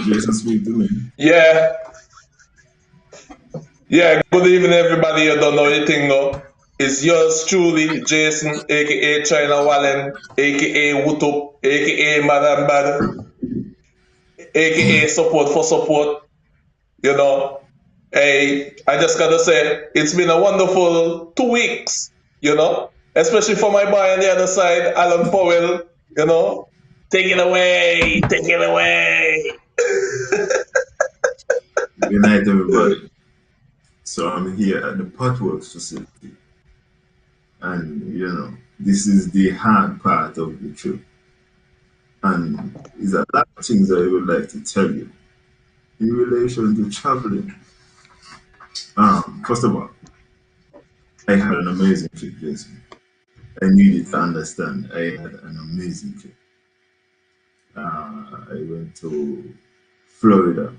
Jason, speak to me. Yeah, yeah. Good evening, everybody. You don't know anything, no? It's yours truly, Jason, aka China Wallen, aka Wutup, aka Madam Bad, aka Support for Support. You know, hey, I just gotta say, it's been a wonderful 2 weeks. Especially for my boy on the other side, Alan Powell. You know, take it away, take it away. Good night, everybody. So I'm here at the Potworks facility, and this is the hard part of the trip. And there's a lot of things I would like to tell you in relation to traveling. First of all, I had an amazing trip, Jason. I needed to understand. I had an amazing trip. I went to Florida,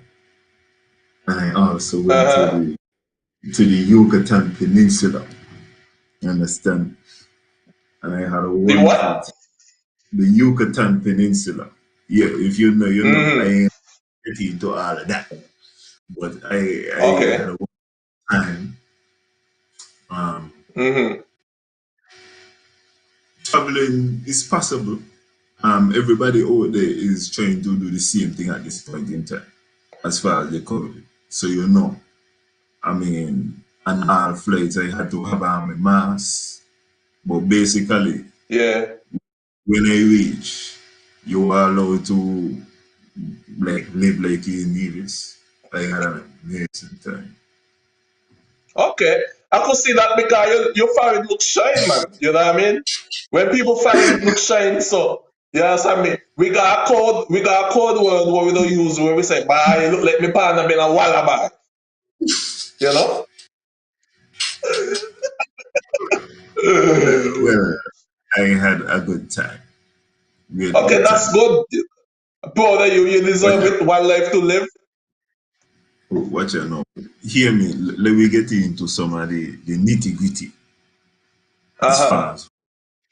and I also went to Uh-huh. the Yucatan Peninsula. You understand? And I had a The wonderful what? time. The Yucatan Peninsula. Yeah, if you know, you know. I Mm-hmm. ain't getting into all of that, but I had Okay. a wonderful time. Um, Mm-hmm. Traveling is possible. Everybody over there is trying to do the same thing at this point in time, as far as the COVID. So I mean, on all flights I had to have on my mask. But basically, Yeah. when I reach, you are allowed to like live like you in Nevis. I had an amazing time. Okay. I could see that because your forehead looks shine, man. You know what I mean? When people forehead look shine, so you understand me? We got a code word where we don't use where we say, "Bye, you look like me partner been a wallaby." You know? Well, I had a good time, really Okay, good that's time. good. Proud of you. You Watch deserve out, it. One life to live. watch out now. Hear me. Let me get into some of the nitty gritty as Uh-huh. far as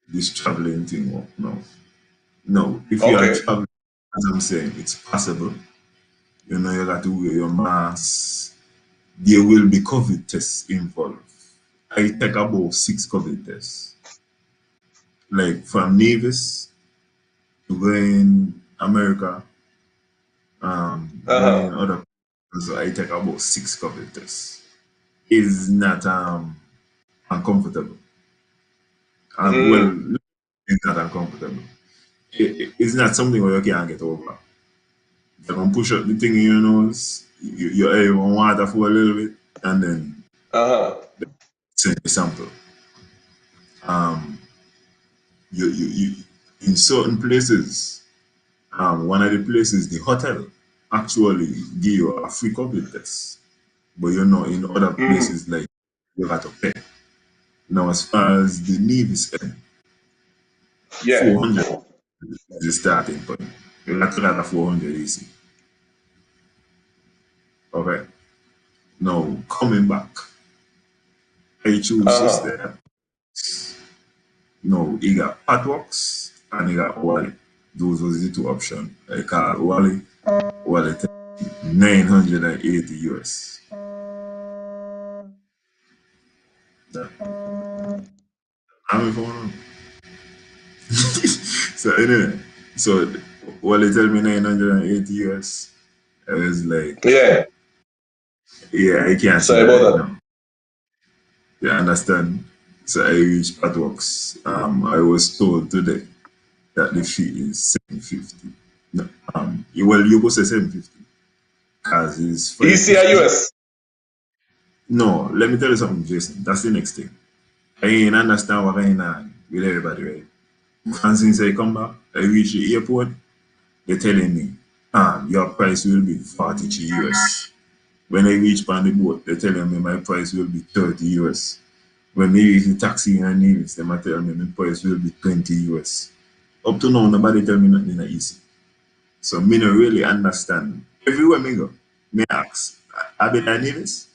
this traveling thing. No, no. If you are Okay. traveling, as I'm saying, it's possible. You got to wear your mask. There will be COVID tests involved. I take about 6 COVID tests, like from Nevis to going America, going Uh-huh. other. So I take about 6 COVID tests. Is not uncomfortable. Mm. Well, it's not uncomfortable. It's not something where you can't get over. You can push up the thing in your nose, you air on water for a little bit, and then Uh-huh. send a sample. Um, you in certain places, one of the places, the hotel actually give you a free COVID test, but in other Mm. places like you got to pay. Now, as far as the need is end, Yeah. 400 is the starting point. You got to have a 400 easy. Okay. Now, coming back, I choose to Uh-huh. stay. No, he got Patworks and he got Wally. Those was the two options. I call Wally 980 US. Yeah. I'm phone. So anyway, so Wally tell me 980 US. I was like, Yeah. yeah, I can't see Sorry that about right that. now. You understand? So I reached Patworks. I was told today that the fee is 750. No, you go say 750 because it's for EC or US? no, let me tell you something, Jason. That's the next thing. I ain't understand what going on with everybody, right? And since I come back, I reach the airport, they're telling me, your price will be 42 US. When I reach on the boat, they're telling me my price will be 30 US. When they reach the taxi in Nevis, they might tell me my price will be 20 US. Up to now, nobody tell me nothing easy. So me not really understand. Everywhere me go, me ask, I be there Nevis?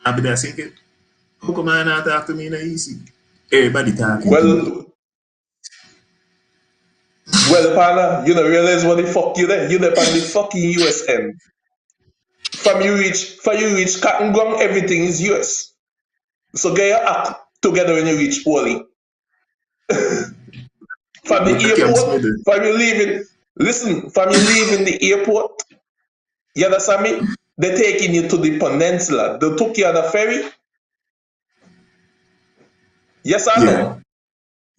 I be there sinking? How come I not talk to me in a easy? Everybody talking to me. Well, Well, partner, you don't realize what the fuck you there. You there on the fucking US end. From you reach cotton ground, everything is US. So get your act together when you reach Poly. From the airport, from you leaving the airport, you understand me? They're taking you to the peninsula. They took you on a ferry. Yes or no?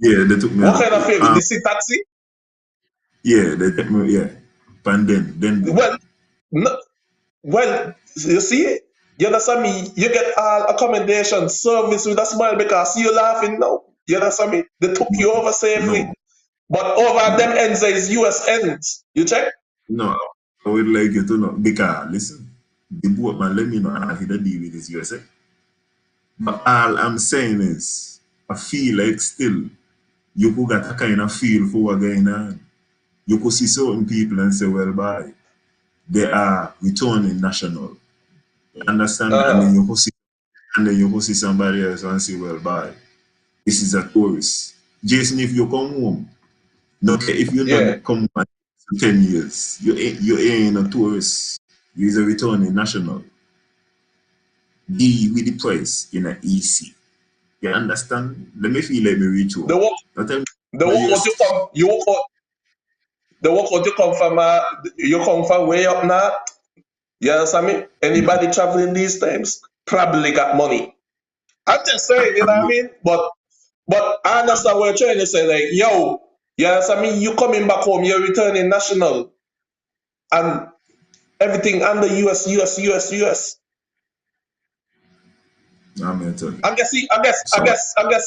Yeah, they took me. What kind of ferry? The sea taxi? Yeah, they took me. Yeah, and then. Well, you see, you understand me? You get all accommodation, service with a smile because you're laughing now. You understand me? They took you over safely. No. But over them ends there is US ends. You check? No, I would like you to know because listen, the boatman let me know how he deal with this USA. But all I'm saying is, I feel like still you could get a kind of feel for what going on. You could see certain people and say, well, bye, they are returning national. You understand? And then you could see somebody else and say, well, bye, this is a tourist. Jason, if you come home, okay, if you not come back for 10 years, you ain't a tourist. You're a returning national. Deal with the price in an EC. You understand? Let me feel like me reach home. You come from way up north. You understand me? Anybody traveling these times probably got money. I'm just saying, you know what I mean? But I understand what you're trying to say. Like, yo, you understand me? You coming back home, you're returning national, and everything under US. I guess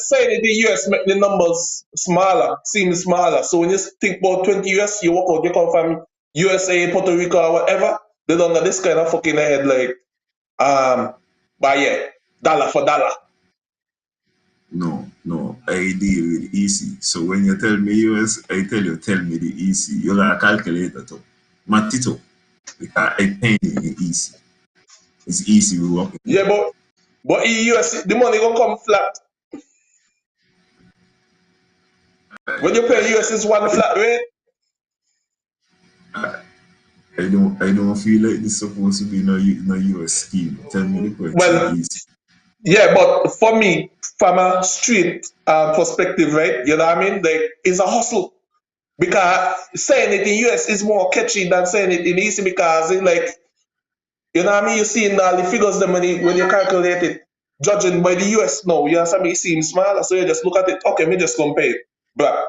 saying it, the US make the numbers smaller, seem smaller. So when you think about 20 US, you walk out, you come from USA, Puerto Rico, or whatever, they don't know this kind of fucking head like, but yeah, dollar for dollar. No, I deal with EC. So when you tell me US, I tell me the EC. You got a calculator too. Matito. Because I pay in EC. It's easy we work. Yeah, but in US, the money gonna come flat. When you pay US, it's one flat rate. I don't feel like this supposed to be no US scheme. Tell me the question. Well, yeah, but for me, from a street perspective, right? You know what I mean? Like, it's a hustle. Because saying it in US is more catchy than saying it in EC because it like, you know what I mean? You see in all the figures them when you calculate it, judging by the US now, you know what I mean? It seems smaller, so you just look at it, okay, me just compare it. But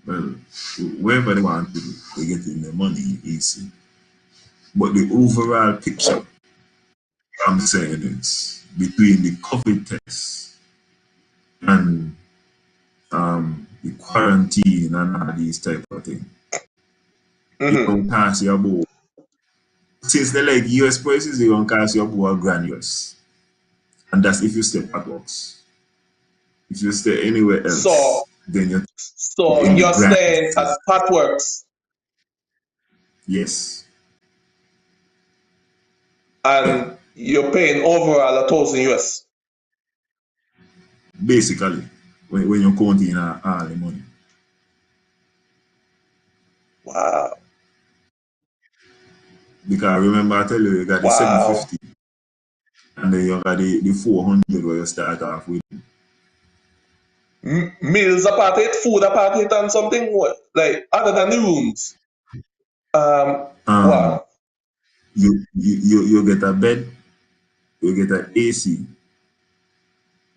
well, wherever they want to do, they get in the money easy. But the overall picture, I'm saying is between the COVID test and the quarantine and all these type of things. You don't pass your board. Since they like US prices, they don't pass your board grand US. And that's if you stay at works. If you stay anywhere else, then you're staying at Patworks. Yes. And you're paying overall $1,000 US. Basically, when you're counting all the money. Wow. Because remember I tell you got the 750 and then you got the 400 where you start off with. Meals apart it, food apart it, and something like other than the rooms. What? You get a bed, you get an AC,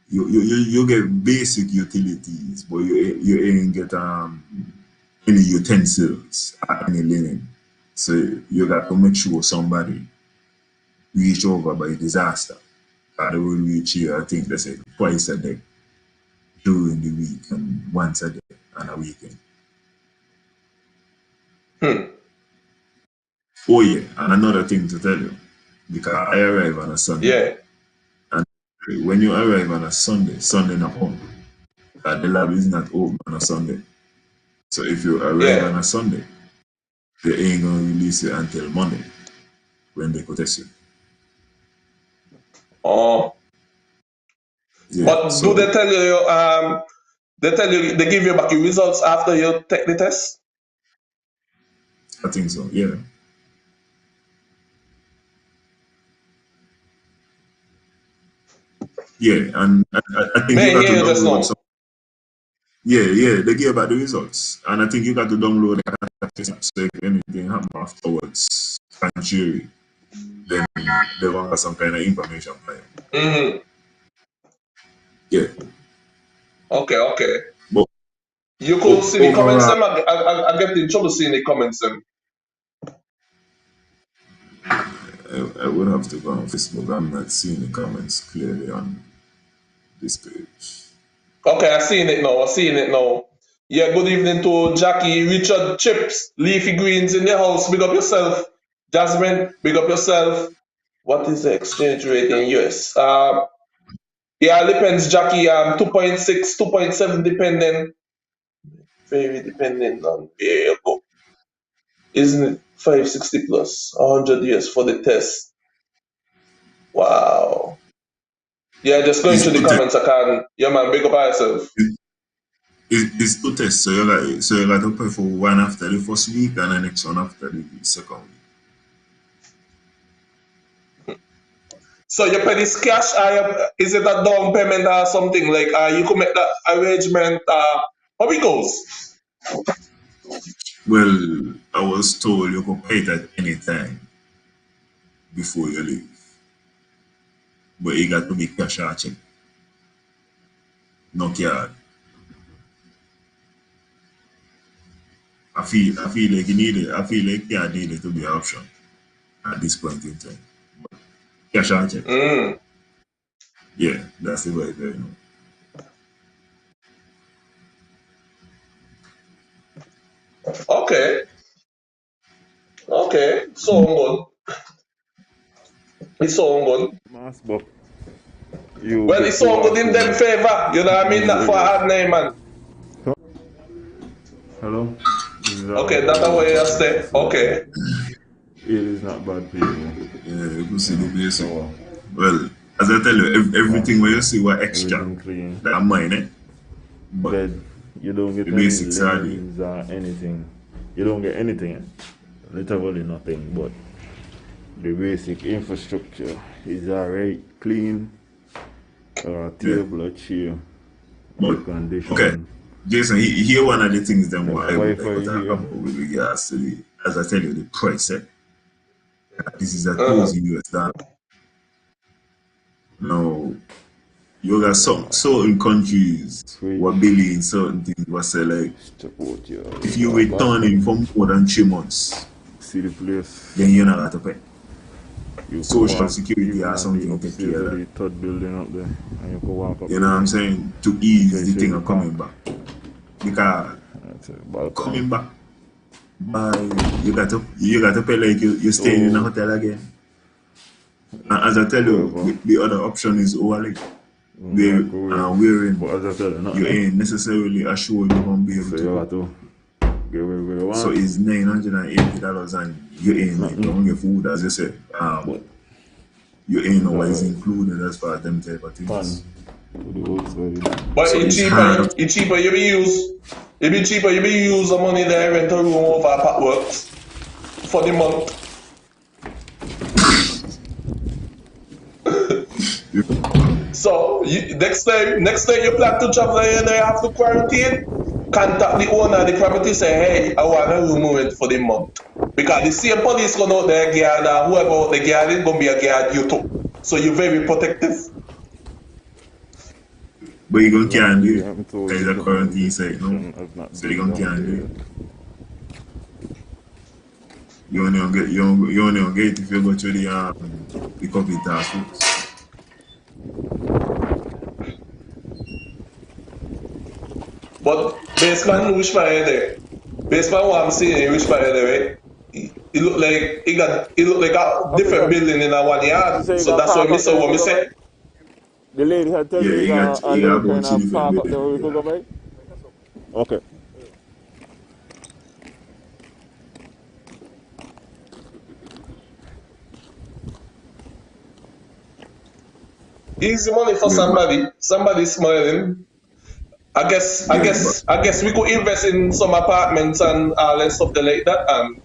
you get basic utilities, but you ain't get any utensils or any linen. So you got to make sure somebody reach over by disaster. They will reach here, I think they said twice a day during the week and once a day on a weekend. Oh yeah, and another thing to tell you, because I arrive on a Sunday. Yeah. And when you arrive on a Sunday not home. The lab is not open on a Sunday. So if you arrive on a Sunday, they ain't gonna release it until Monday when they could test you. Oh. Yeah, but do they tell you They give you back your results after you take the test? I think so, yeah. Yeah, and I think May you I got to hear you just download now? some. Yeah, they give back the results. And I think you got to download that so if anything happen afterwards, contrary, then they want have some kind of information for you. Mm-hmm. Yeah. Okay. But You could see the comments overall, them. I get in trouble seeing the comments them. I would have to go on Facebook. I'm not seeing the comments clearly on this page. Okay, I seen it now. Yeah, good evening to Jackie, Richard, Chips, Leafy Greens in the house. Big up yourself. Jasmine, big up yourself. What is the exchange rate in US? Yeah, it depends, Jackie. 2.6, 2.7, depending. Very dependent on where you go. Isn't it 560 plus 100 years for the test? Wow. Yeah, just going It's through the two tests. comments. I can. Yeah, man, big up yourself. It's two tests. So you got to pay for one after the first week and the next one after the second week. So you pay this cash, is it a down payment or something? Like you could make that arrangement. How it goes? Well, I was told you could pay it at any time before you leave. But you got to be cash or check. No card. I feel like you need it. I feel like card needed to be an option at this point in time. But cash or check. Mm. Yeah, that's the way there, Okay. So good. It's so good. Mass, but you Well, get it's to so good walk in in them favor. You know what I mean? Not for a hard name, man. Hello? Okay, that's the way you stay. Okay. It is not bad people. Yeah, you can see the place. Well, as I tell you, everything where you see what extra, Everything clean. that mine, eh? But Bed, you don't get the any basics are there. linens or anything. You don't get anything. Literally nothing, but the basic infrastructure is alright, clean. Table, a chair, But, air condition. okay, Jason, here one of the things that There's I would Wi-Fi like to talk here. about with regards to the, as I tell you, the price. This is a Uh-huh. $1,000 US. Now, you got some certain countries were billing certain things was say like Support you. if you return in for more than 3 months, See the place. then you're not going to pay. You Social walk security even or on something the take upstairs care of of the that. third building up there, and you can walk up. You know what I'm saying? To ease Okay, the so thing you of coming come. back. Because That's it, balcony. coming back, you got to pay like you're staying in a hotel again. And as I tell you, Wherever. the other option is overlay. Wherein But as I tell you, not you ain't necessarily assured you're going to be able so to you go. have to get where you want. So it's $980 and you ain't like don't get food as you say. You ain't know what is included as far as them type of Fun. things. To the outside. But So it's it's hard. cheaper. You be use the money there, rent a room over at Pat Works for the month. So next time you plan to travel and you have to quarantine, contact the owner of the property. Say, hey, I want a room rent for the month, because the same police gonna out there guard and whoever out the guard is gonna be a guard you too. So you're very protective. But you gonna can't do You it. haven't told There's me a quarantine site, no? I've not So you been gonna down can't do there. it. You only gonna get it if you go to the COVID task force. But based on which fire there, based on what I'm seeing in which fire there, right? It look like a different building in a one yard. So you So got that's why park me up say there, what you me go say. back? The lady had told Yeah, me a you little got kind about 2 of different park up there where we buildings. could go back? Okay. Easy money for Yeah, but somebody. Somebody smiling. I guess I Yeah, but guess I guess we could invest in some apartments and all that stuff like that, and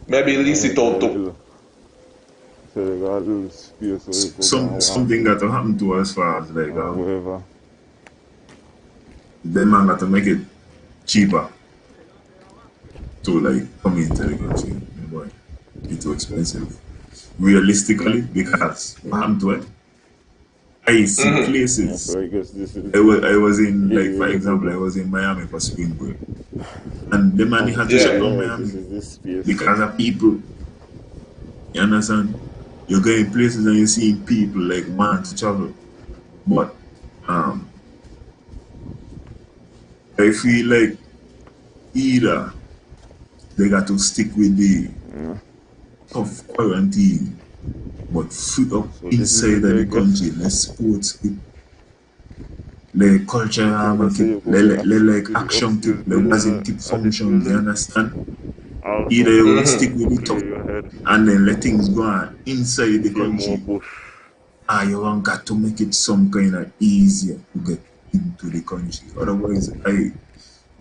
maybe lease it out too. So they got a little space where you could go and walk something that will happen to us as far as like or whatever. them man got to make it cheaper to like come into the country. Boy, it's too expensive. Realistically, because what happened to it? I see Yeah, places. so I guess this is I was in like for area to example, I go. was in Miami for spring break, and the man had to shut Yeah. down Yeah, Miami this is this space. because of people. You understand? You're going places and you're seeing people like want to travel, but um, I feel like either they got to stick with the tough quarantine, but free up So this is inside it, of I the country, guess. less sports, like culture, So say you could get access like to the action tip, upstairs like building wasn't tip of this function. You building. understand? Either Also, you will stick Mm-hmm. with the tough clear your head. and then let things go on inside the See more country. bush. You want got to make it some kind of easier to get into the country. Otherwise,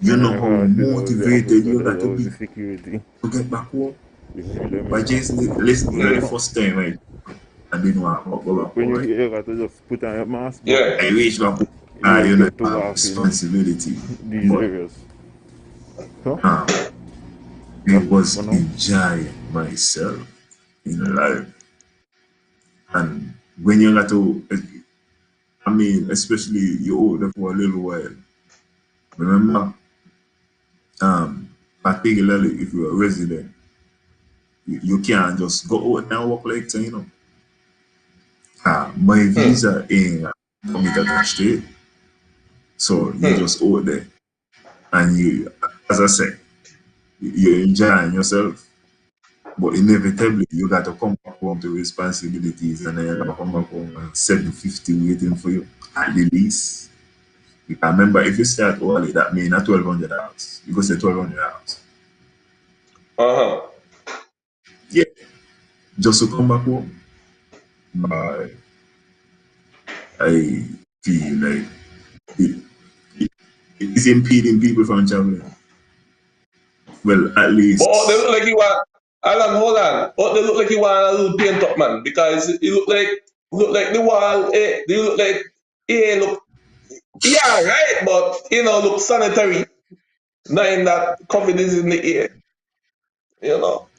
you know how I see those the motivated officer you that got to was be the security. to get back home. You see them But in a Jason, listen, you know the lineup. first time I didn't want to go back When home, you right? hear you got to just put on your mask, but Yeah. I reached back home, you don't you know, get to I have walk in responsibility. these But areas. So, I that's it for was now. enjoying myself in life. And when you got to, I mean, especially you're older for a little while, remember, particularly if you're a resident, you can't just go out and work like that, you know. My Hmm. visa ain't commit attached to it. So you Hmm. just out there. And you, as I said, you're enjoying yourself. But inevitably, you got to come back home to responsibilities and then you got to come back home and 750 waiting for you at the least. Because remember, if you start early, that means not 1200 hours. You go say 1200 hours. Uh-huh. Yeah, just to come back home. But I feel like it, it, it is impeding people from traveling. Well, at But they least, look like you want Alan, hold on. But they look like you want a little paint up, man, because it look like the wall, they look like look yeah, right, but look sanitary. Knowing that COVID is in the air, you know.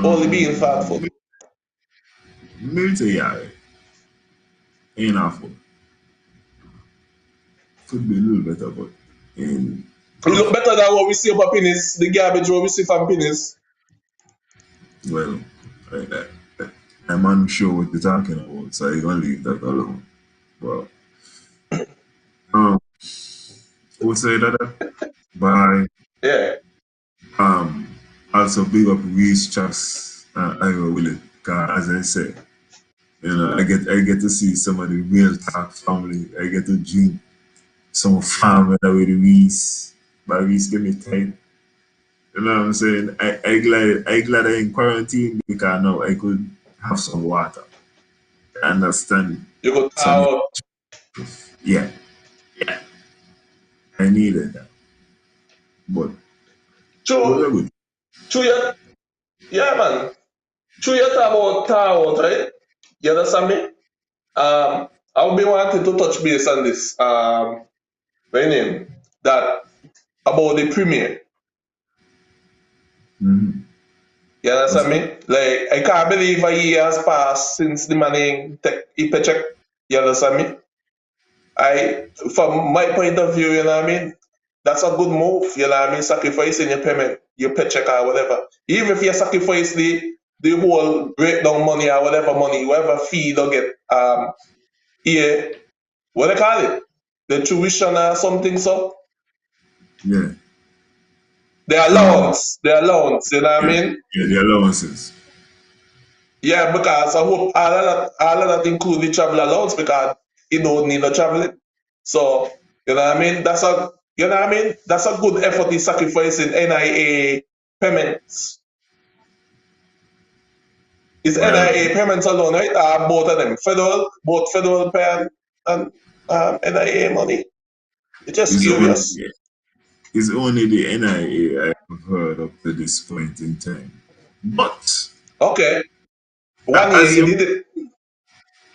Only being thoughtful. maybe say, yeah, ain't awful. Could be a little better, but ain't It look awful. better than what we see up Pennies, the garbage what we see from Pennies. Well, I, I, I'm unsure what you're talking about, so I'm gonna leave that alone. But um, outside of that, bye. Yeah. Um, also big up Reese Trust and Iowa Willie. Cause as I said, I get to see some of the real talk family. I get to drink some farm with Reese. But Reese give me time. You know what I'm saying? I glad I'm in quarantine because now I could have some water. I understand You go some out. yeah, I needed that. But it was a True, good. true, yeah, man. True, you talk about tar out, right? You understand me? I'll be wanting to touch base on this. My name that about the premiere. Mm-hmm. You What's understand up? me? Like I can't believe a year has passed since the money take a paycheck. You understand me? From my point of view, you know what I mean? That's a good move, you know what I mean? Sacrificing your payment, your paycheck or whatever. Even if you sacrifice the whole breakdown money or whatever fee you get, yeah, what they call it? The tuition or something, so Yeah. Um, the allowance, you know what I yeah, mean? yeah, the allowances. Yeah, because I hope all of that include the travel allowance because you don't need no traveling. So, you know what I mean? That's a good effort in sacrificing NIA payments. It's Well, NIA payments alone, right? Both of them. Both federal pay and NIA money. It's just It's only curious. it's only the NIA I have heard up to this point in time. But Okay. 1 year as you you did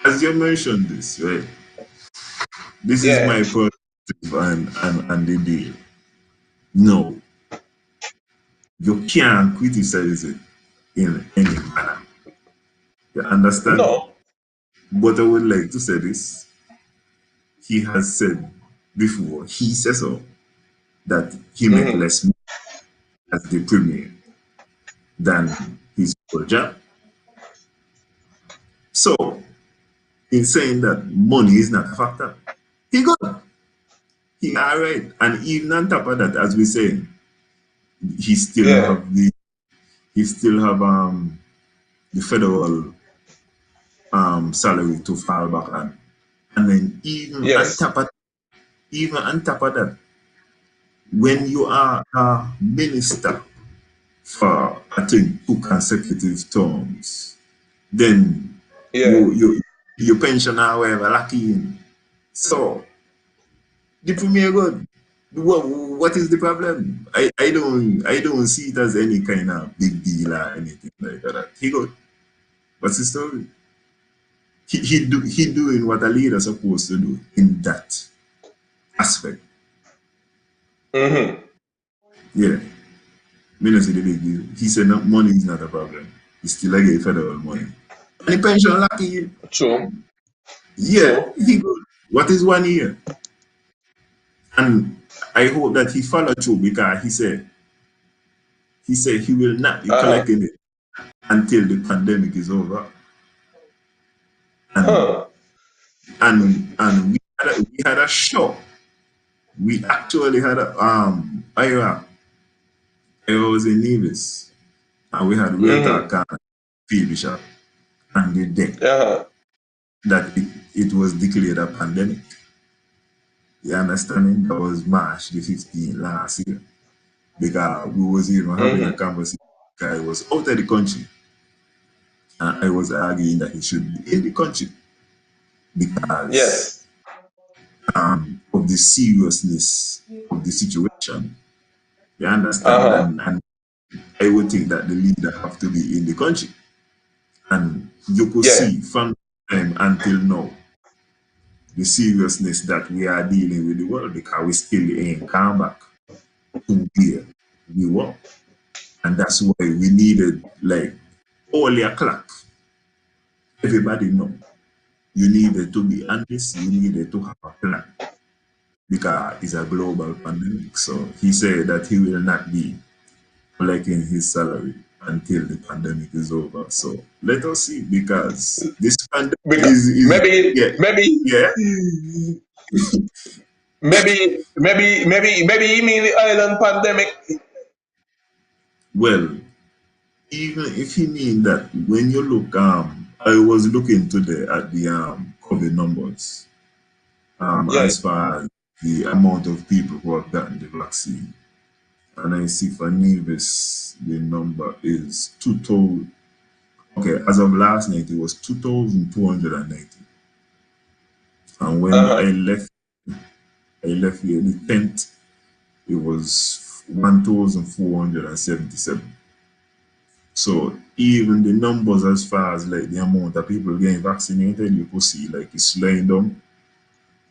it. mentioned this, right? This is Yeah. my perspective and the deal. No, you can't criticize it in any manner. You understand? No. But I would like to say this. He has said before, he says so, that he make Mm-hmm. less money as the premier than his old job. So, in saying that money is not a factor, he good. He all right. And even on top of that, as we say, he still Yeah. have the federal salary to fall back on. And then Yes. even on top of that, when you are a minister for I think 2 consecutive terms, then Yeah. you your pension however lucky in. So the premier good. What is the problem? I don't see it as any kind of big deal or anything like that. He good. What's the story? He doing what a leader supposed to do in that aspect. Mm-hmm. Yeah. Me not see the big deal. He said no, money is not a problem. He still get federal money. And the pension lucky. True. Yeah, True. he good. What is 1 year? And I hope that he follow through because he said he will not be Uh-huh. collecting it until the pandemic is over. And Huh. we had a show. We actually had a I was in Nevis and we had Real Mm-hmm. Talk and P Bishop and the day Uh-huh. that it was declared a pandemic. You understand? That was March the 15th last year. Because we was even having a Mm-hmm. conversation. I was out of the country and I was arguing that he should be in the country because Yes. of the seriousness of the situation. You understand? Uh-huh. And I would think that the leader have to be in the country. And you could Yeah. see from time until now the seriousness that we are dealing with the world because we still ain't come back to where we were. And that's why we needed like all your clock. Everybody know. You needed to be honest, you needed to have a plan because it's a global pandemic. So he said that he will not be collecting his salary until the pandemic is over. So let us see because this pandemic Because is maybe yeah, maybe yeah. maybe you mean the island pandemic. Well, even if you mean that when you look I was looking today at the COVID numbers Yeah. as far as the amount of people who have gotten the vaccine. And I see for Nevis the number is 2,000. Okay, as of last night it was 2,290. And when Uh-huh. I left here the 10th, it was 1,477. So even the numbers as far as like the amount of people getting vaccinated, you could see like it's slowing down.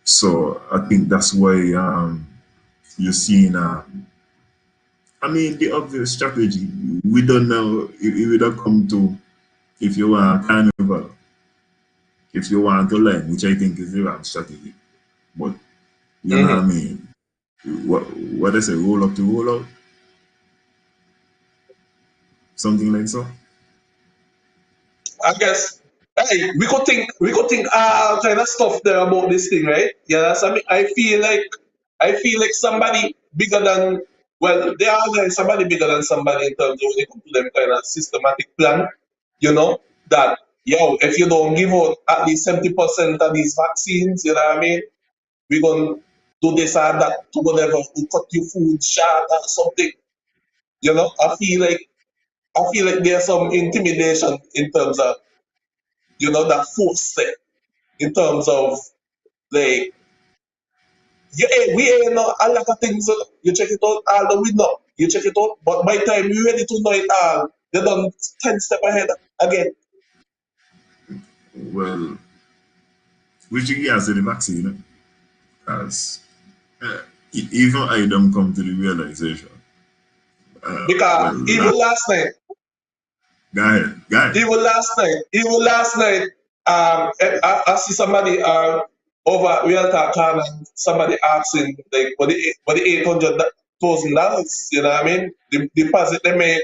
So I think that's why you're seeing I mean the obvious strategy. We don't know if we don't come to if you want carnival, if you want to learn, which I think is the wrong strategy. But you know what I Mm-hmm. mean? What they say, roll up to roll out, something like so. I guess hey, we could think all kind of stuff there about this thing, right? Yeah, that's I mean I feel like somebody bigger than well, they are like somebody bigger than somebody in terms of when it comes to them kind of systematic plan, you know, that yo, if you don't give out at least 70% of these vaccines, you know what I mean? We're gonna do this or that to whatever to cut your food short or something. You know, I feel like there's some intimidation in terms of that force there in terms of like we ain't know a lot of things. You check it out, all the we know. You check it out, but by the time we ready to know it all, they done 10 step ahead again. Well, which regards to the vaccine, as even I don't come to the realization. Because even last night, go ahead. even last night, I see somebody over Real Talk and somebody asking like what the $800,000, you know what I mean? The deposit they made.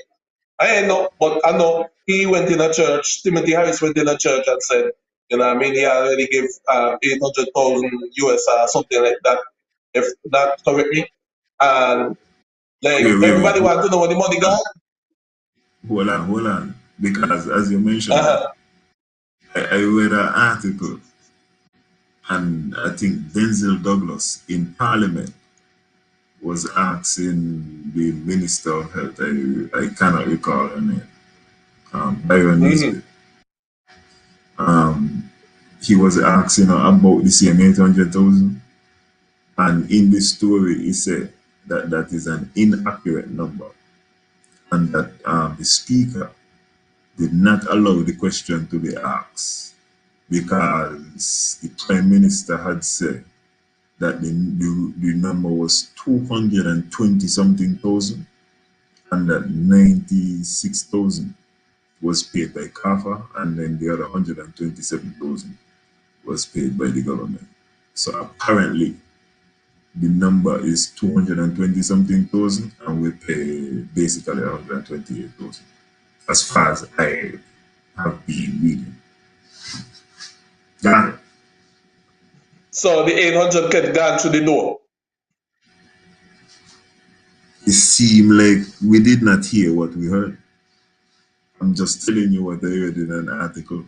I ain't know, but I know he went in a church. Timothy Harris went in a church and said, you know what I mean, he already gave 800,000 US or something like that, if not correct me. And like Wait. everybody wants to know what the money got. Hold on. Because as you mentioned, I read an article, and I think Denzel Douglas in Parliament was asking the Minister of Health, I cannot recall her name, Byron Nisbet. He was asking her about the same 800,000, and in the story he said that that is an inaccurate number, and that the speaker did not allow the question to be asked because the Prime Minister had said that the number was 220 something thousand, and that 96,000 was paid by CAFA, and then the other 127,000 was paid by the government. So apparently the number is 220 something thousand, and we pay basically 128,000 as far as I have been reading. Got it. So the 800 get gone through the door. It seemed like we did not hear what we heard. I'm just telling you what I read in an article.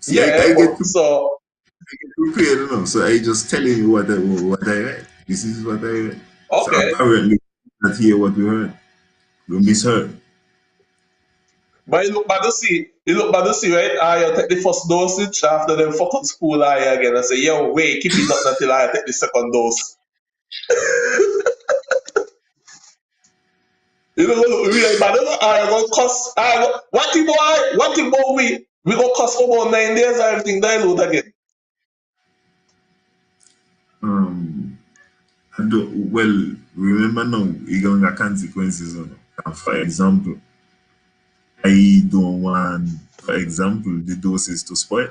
See, I get prepared, you know, so I just telling you what I read. This is what I read. Okay. So apparently, we did not hear what we heard. We misheard. But you look back to see, right? I take the first dosage after them fucking school again and say, yo, wait, keep it up until I take the second dose. You know, real bad. I go cost. What thing about we? We go cost for about 9 days. Everything dilute again. Well, remember now, you're going to have consequences. For example, I don't want, for example, the doses to spoil.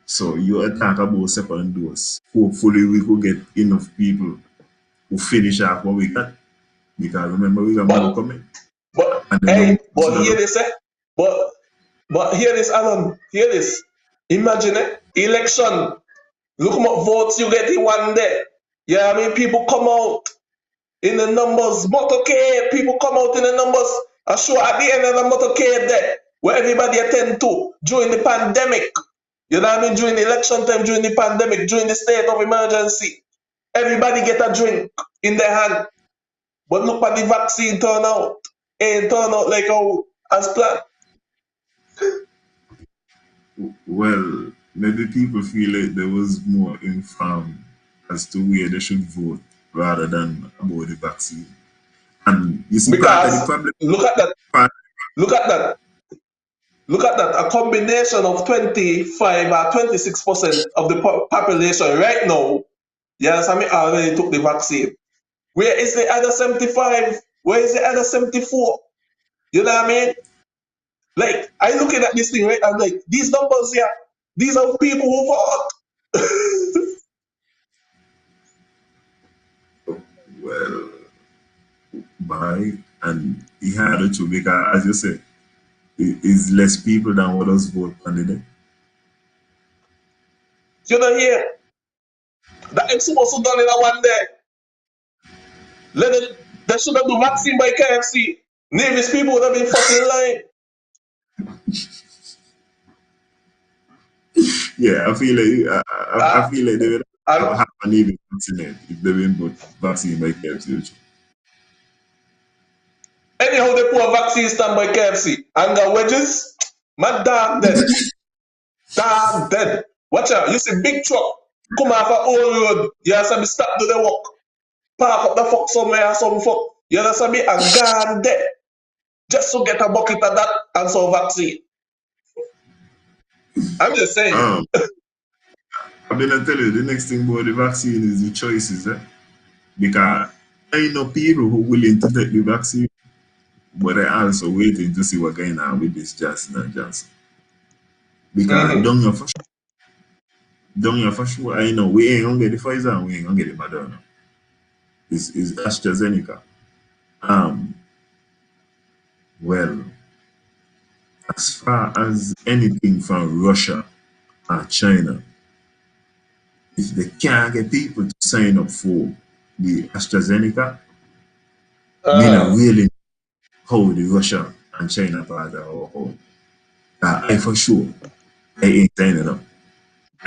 So you attack about second dose. Hopefully, we could get enough people who finish off what we got. Because remember, we got more coming. But hey, but hear this, But hear this, Alan. Hear this. Imagine it. Election. Look how much votes you get in one day. Yeah, I mean, people come out in the numbers. Motorcade. People come out in the numbers. I show at the end of the motorcade there, where everybody attend to during the pandemic. You know what I mean? During the election time, during the pandemic, during the state of emergency. Everybody get a drink in their hand. But look at the vaccine turn out. Ain't turn out like how as planned. Well, maybe people feel like there was more informed as to where they should vote rather than about the vaccine. And you see, part of the problem. Look at that. Look at that. Look at that. A combination of 25 or 26% of the population right now, yes, I mean, already took the vaccine. Where is the other 75? Where is the other 74? You know what I mean? Like, I looking at this thing, right? I'm like, these numbers here, these are people who vote. Well, by and he had to because, as you said, it is less people than what us vote on the day. You know here, that is supposed to done in a one day. They should have done vaccine by KFC. Navy's people would have been fucking lying. Yeah, I feel like they would have an even vaccine if they didn't put vaccine by KFC. Anyhow, they put a vaccine stand by KFC and got wedges. My dog dead. Dog dead. Watch out. You see big truck. come off a old road, you understand me, stop do the work, park up the fuck somewhere, some fuck, you understand me, and gone there, just to get a bucket of that and some vaccine. I'm just saying. I'm gonna tell you the next thing about the vaccine is the choices, because I know people who are willing to take the vaccine, but they're also waiting to see what's going on with this Johnson and Johnson. Because don't you for sure, I know we ain't gonna get the Pfizer and we ain't gonna get the Moderna. It's AstraZeneca. Well, as far as anything from Russia or China, if they can't get people to sign up for the AstraZeneca, me not really how the Russia and China part are how. I for sure, I ain't signing up.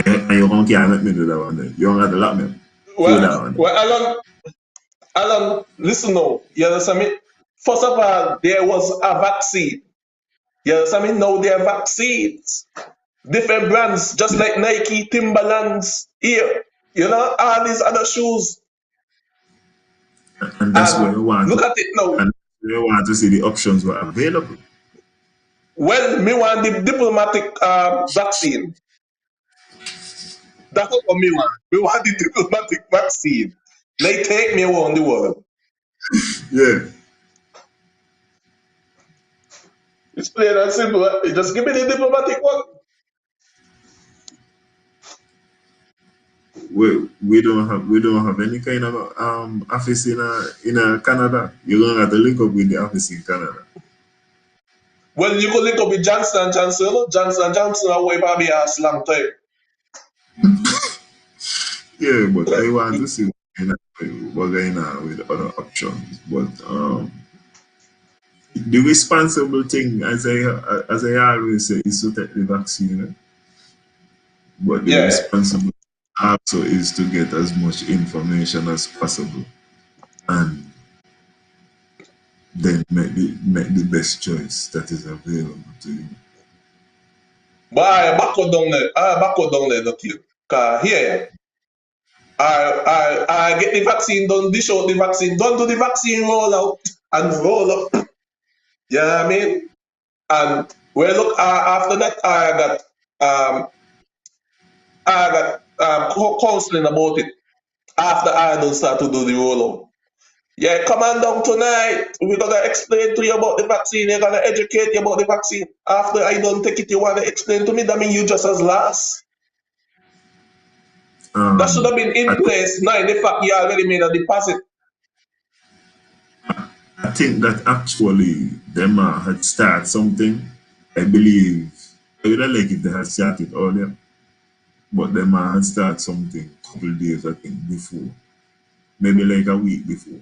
And you can't make me do that one day. You don't have to let me do that one day. Well, Alan, listen now. You understand me? First of all, there was a vaccine. You understand me? Now there are vaccines. Different brands, just like Nike, Timberlands, here. You know, all these other shoes. And that's where you want look at it now. And you want to see the options were available. Well, me want the diplomatic vaccine. That's what me want. We want the diplomatic vaccine. Like take me around the world. Yeah. It's plain and simple. Just give me the diplomatic one. We don't have any kind of office in Canada. You're gonna have to link up with the office in Canada. Well, you could link up with Johnson & Johnson. Johnson & Johnson are way probably a long time. Yeah, but I want to see what's going on with other options. But the responsible thing, as I always say, is to take the vaccine. But the responsible also is to get as much information as possible and then make the best choice that is available to you. But I back down there, not you. Because here, I get the vaccine done, dish out the vaccine, don't do the vaccine roll out and roll up. You know what I mean? And well, look, after that, I got counseling about it after I don't start to do the roll out. Yeah, come on down tonight. We're gonna explain to you about the vaccine. You're gonna educate you about the vaccine. After I don't take it, you wanna explain to me. That means you just as last. That should have been in place. Now, in the fact, you already made a deposit. I think that actually them had started something. I believe I would have liked if they had started earlier, but them had started something a couple of days I think before, maybe like a week before.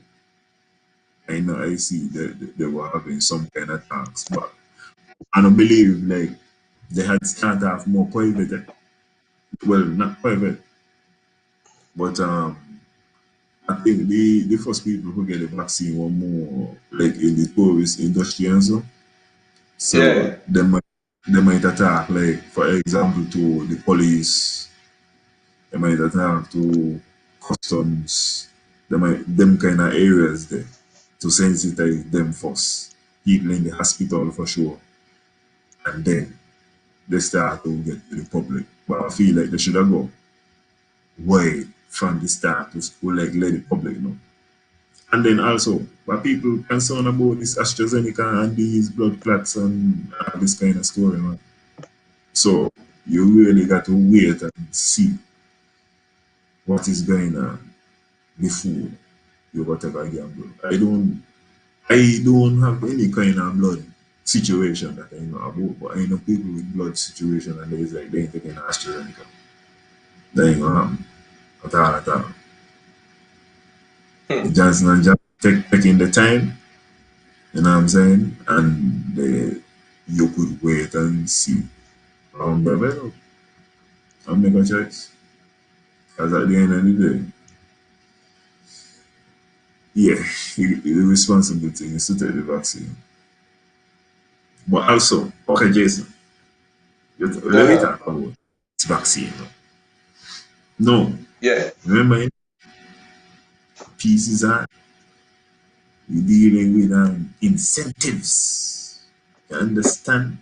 I know I see that they were having some kind of talks, but I don't believe like they had started off more private. Well, not private, but I think the first people who get the vaccine were more like in the tourist industry and so. So Yeah. they might attack, like for example, to the police. They might attack to customs. Them kind of areas there to sensitize them first. People in the hospital for sure, and then they start to get to the public. But I feel like they should have go way from the start to school, like let the public know. And then also, what people concerned about this AstraZeneca and these blood clots and all this kind of story, man. So you really got to wait and see what is going on before you whatever gamble. I don't have any kind of blood situation that I know about, but I know people with blood situation and they ain't taking AstraZeneca. They ain't gonna happen at all. Johnson and Johnson taking the time, you know what I'm saying? And you could wait and see how they develop and make a choice. Because at the end of the day, yeah, the responsible thing is to take the vaccine. But also, okay, Jason, let me talk about this vaccine. No. Yeah. Remember, pieces are you dealing with incentives. You understand?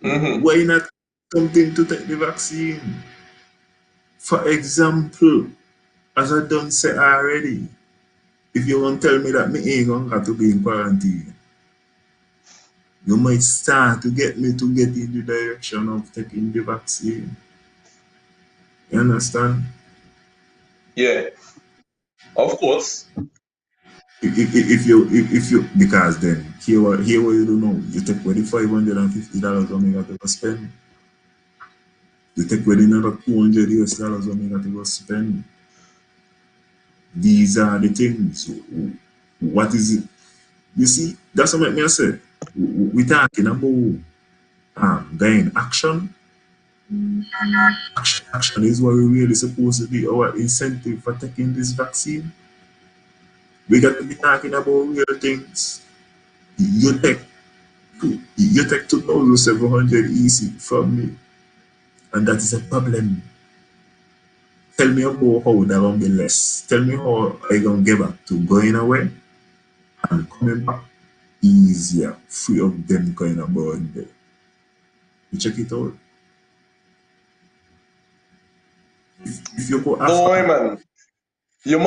Mm-hmm. Why not something to take the vaccine? For example, as I done say already, if you want to tell me that me ain't gonna have to be in quarantine, you might start to get me to get in the direction of taking the vaccine. You understand? Yeah. Of course. If you because then here what you don't know, you take away the $550 on me got to go spend. You take away another $200 on me got to go spend. These are the things. What is it? You see, that's what me I say. We talking about going action. Action is what we really supposed to be our incentive for taking this vaccine. We got to be talking about real things. You take you take 2,700 easy from me, and that is a problem. Tell me about how that gonna be less. Tell me how I gonna get back to going away and coming back easier, free of them kind of burden there. You check it out. If you go Don't worry, offer man. Your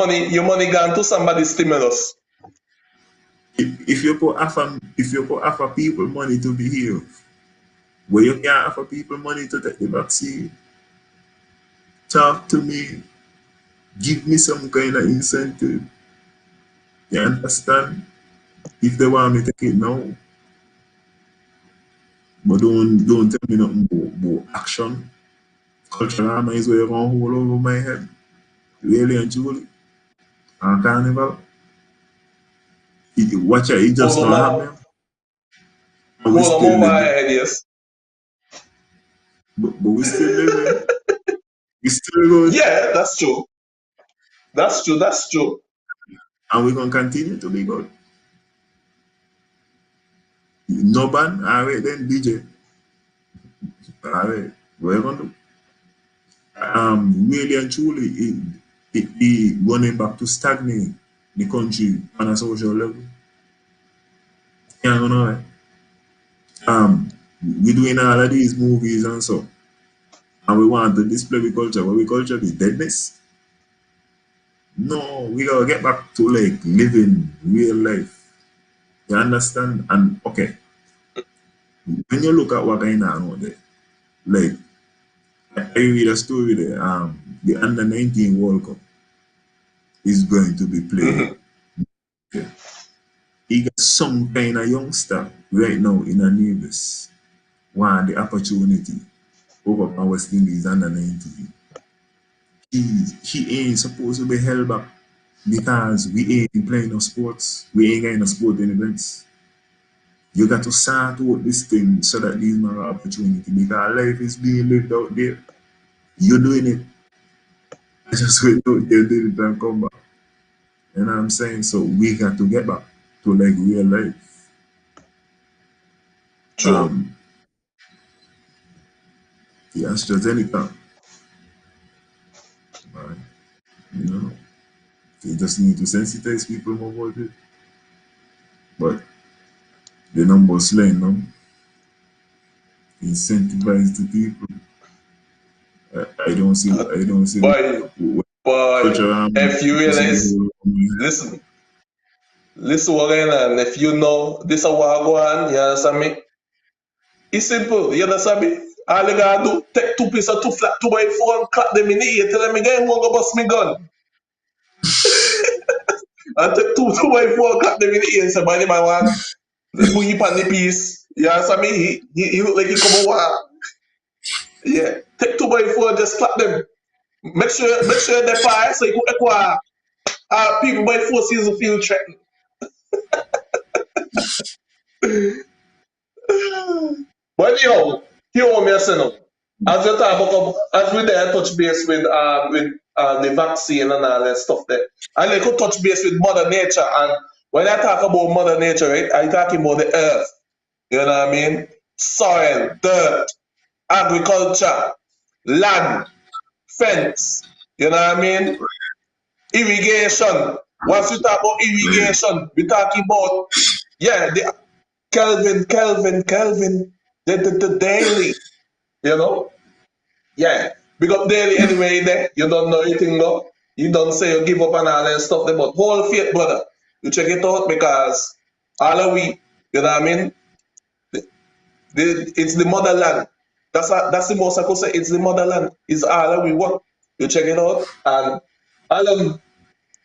money gone to somebody's stimulus. if you go offer people money to be here, where you can't offer people money to take the vaccine, talk to me, give me some kind of incentive. You understand? If they want me to take it now, but don't tell me nothing about action. Cultural armor is where you're gonna hold over my head. Really and truly. And carnival. Watch it just Hold don't on, happen. But we hold on still more living. ideas. But we still living. We still good. Yeah, that's true. That's true. That's true. And we're gonna continue to be good. No ban, alright then DJ. Alright. What you gonna do? Really and truly it be running back to stagnate the country on a social level. Yeah, you know, we doing all of these movies and so, and we want to display the culture, but we culture the deadness. No, we gotta get back to like living real life. You understand? And okay, when you look at what going on out there, like I read a story there, the under 19 World Cup is going to be played. Mm-hmm. Okay. He got some kind of youngster right now in a Nevis want the opportunity over by West Indies under 19. He ain't supposed to be held back because we ain't playing no sports. We ain't getting no sporting events. You got to sort out this thing so that these man have opportunity because life is being lived out there. You're doing it. I just wait out there, do it and come back. You know what I'm saying? So we got to get back to like real life. True. The AstraZeneca, right? You know, they just need to sensitize people more about it. But the numbers slaying them, incentivize the people. I don't see Boy, what boy, culture if you supposed to be realize, hold on my head. listen, listen what going on. If you know this a war go on, you understand me? It's simple, you understand me? All you gotta do, take two pieces of two flat, 2x4 and clap them in the ear, tell them again, won't go bust me gun. And take two by four and clap them in the ear, say, by the man want, put him on the piece. You understand me? He look like he come over. Yeah, take 2x4 and just clap them. Make sure they fire so you could acquire people by forces to feel threatened. But anyhow, here what me say now. As you talk about, as we there touch base with the vaccine and all that stuff there, and they could touch base with Mother Nature. And when I talk about Mother Nature, right, I talking about the earth. You know what I mean? Soil, dirt, agriculture, land, fence. You know what I mean? Irrigation. Once we talk about irrigation, we talking about the Kelvin, the daily. You know? Yeah. Big up daily anyway there. You don't know anything though. You don't say you give up and all that stuff there, but whole faith, brother. You check it out because all of we, you know what I mean? It's the motherland. That's the most I could say. It's the motherland. It's all that we want. You check it out, and Alan,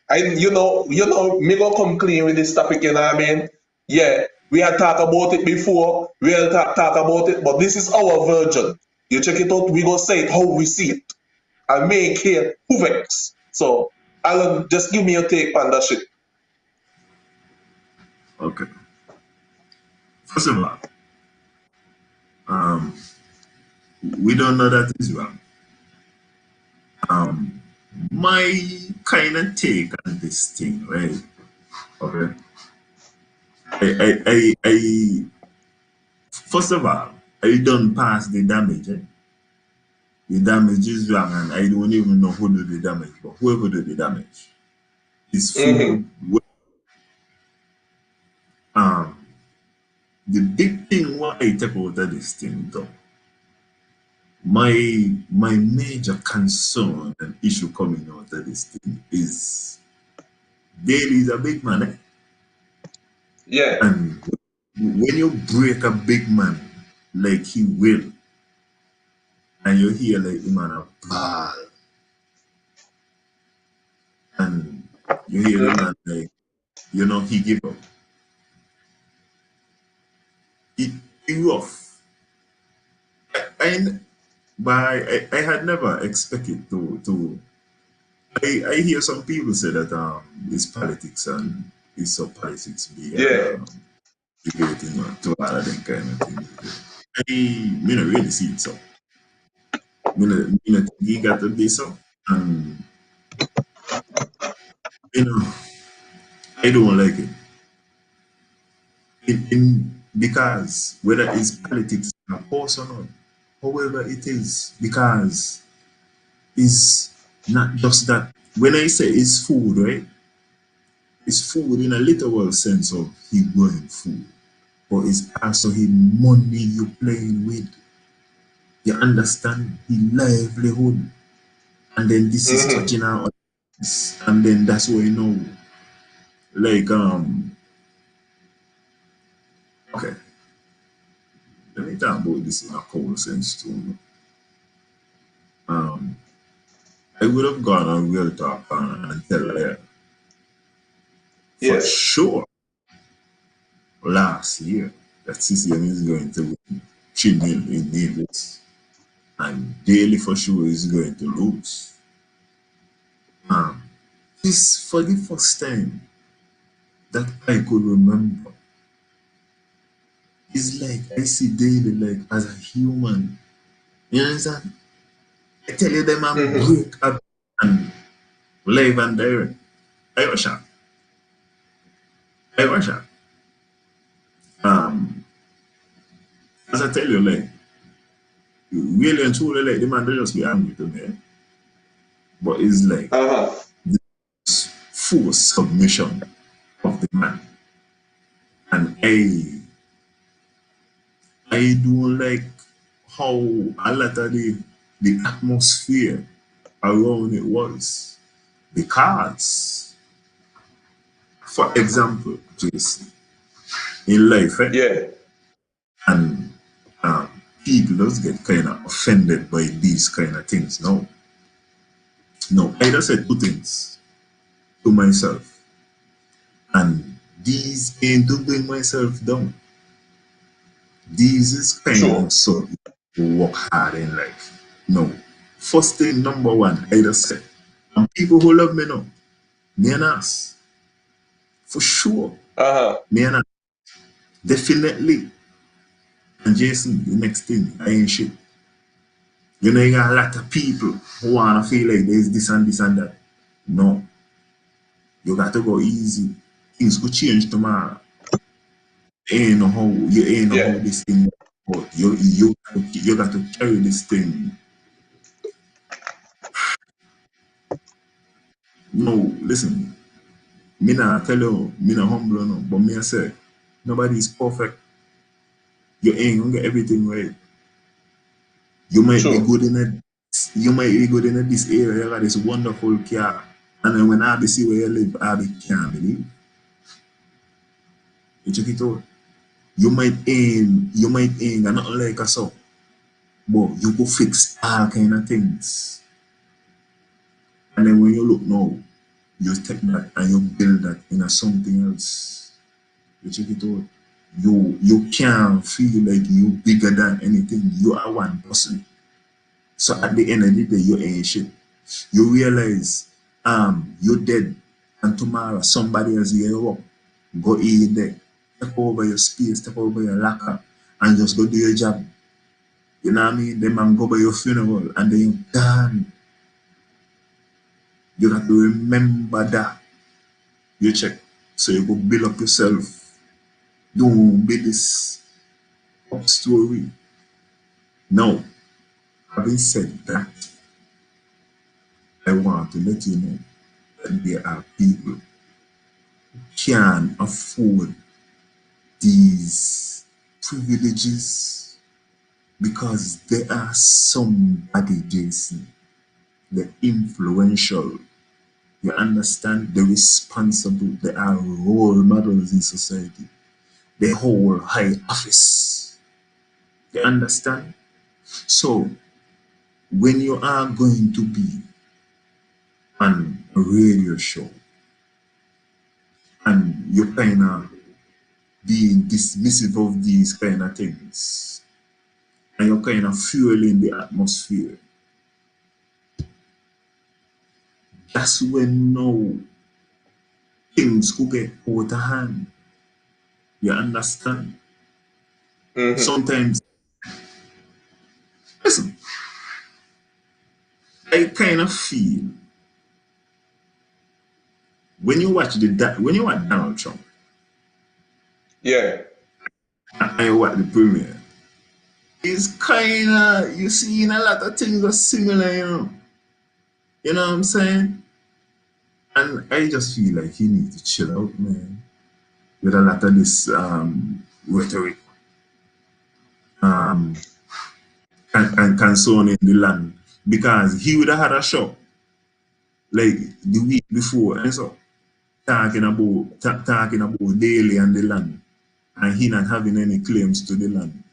me go come clean with this topic. You know what I mean? Yeah, we had talked about it before. We had talk about it, but this is our version. You check it out. We go say it how we see it, and make here Topiks. So, Alan, just give me your take on that shit. Okay. First of all, we don't know that is wrong. My kind of take on this thing, right? Okay. I first of all, I don't pass the damage. The damage is wrong, and I don't even know who did the damage, but whoever did the damage is food. The big thing what I take out of this thing, though, my major concern and issue coming out of this thing is Daly is a big man, eh? Yeah. And when you break a big man like he will, and you hear like him on a ball, and you hear the man like, he give up. It rough. I had never expected to I hear some people say that it's politics and it's so politics be debating to all of them kind of things. I don't really see it so. Think he got to be so, and I don't like it. Because whether it's politics or personal, however it is, because it's not just that. When I say it's food, right? It's food in a literal sense of he growing food, but it's also his money you playing with. You understand his livelihood, and then this is touching out, and then that's what like okay. Let me talk about this in a common sense too. I would have gone on real talk and tell her for sure last year that CCM is going to win 3 million in Davis, and Daily for sure is going to lose. This for the first time that I could remember. It's like I see Daily like as a human. You understand? I tell you them I'm break up and live and direct. I was shocked. I was shocked. As I tell you, like really and truly, like the man they just be angry to me. But it's like this full submission of the man. And I don't like how a lot of the atmosphere around it was. Because, for example, Jason, in life, and people just get kind of offended by these kind of things. No, I just said 2 things to myself, and these ain't to bring myself down. These is kind of so work hard in life. No, first thing, number one, I just said, and people who love me now, me and us, for sure, me and us, definitely. And Jason, the next thing, I ain't shit. You got a lot of people who wanna feel like there's this and this and that. No, you got to go easy. Things could change tomorrow. You ain't know how this thing works. You got to carry this thing No, listen, me not tell you, me not humble no, but me I say, nobody is perfect. You ain't gonna get everything right. You might be True. good in it. You might be good in this area. You got this wonderful car, and then when I be see where you live, I be can't believe. You check it out. You might aim, and not like a so, but you go fix all kind of things. And then when you look now, you take that and you build that into something else. You check it out. You can't feel like you bigger than anything. You are one person. So at the end of the day, you ain't shit. You realize you're dead and tomorrow somebody else here up. Go in there. Take over your space, take over your locker and just go do your job. You know what I mean? Then man go by your funeral and then you done. You got to remember that. You check. So you go build up yourself. Don't be this up story. Now, having said that, I want to let you know that there are people who can afford these privileges because there are somebody, Jason, the influential. You understand? The responsible. They are role models in society. They hold high office. You understand? So when you are going to be on a radio show and you're kind of being dismissive of these kind of things and you're kind of fueling the atmosphere, that's when now things could get out of hand. You understand? Mm-hmm. Sometimes, listen, I kind of feel when you watch Donald Trump Yeah. and you watch the premiere, it's kind of you seeing a lot of things are similar, you know. You know what I'm saying? And I just feel like he needs to chill out, man, with a lot of this rhetoric um, and concerning the land because he would have had a show like the week before and so talking about daily and the land and he not having any claims to the land.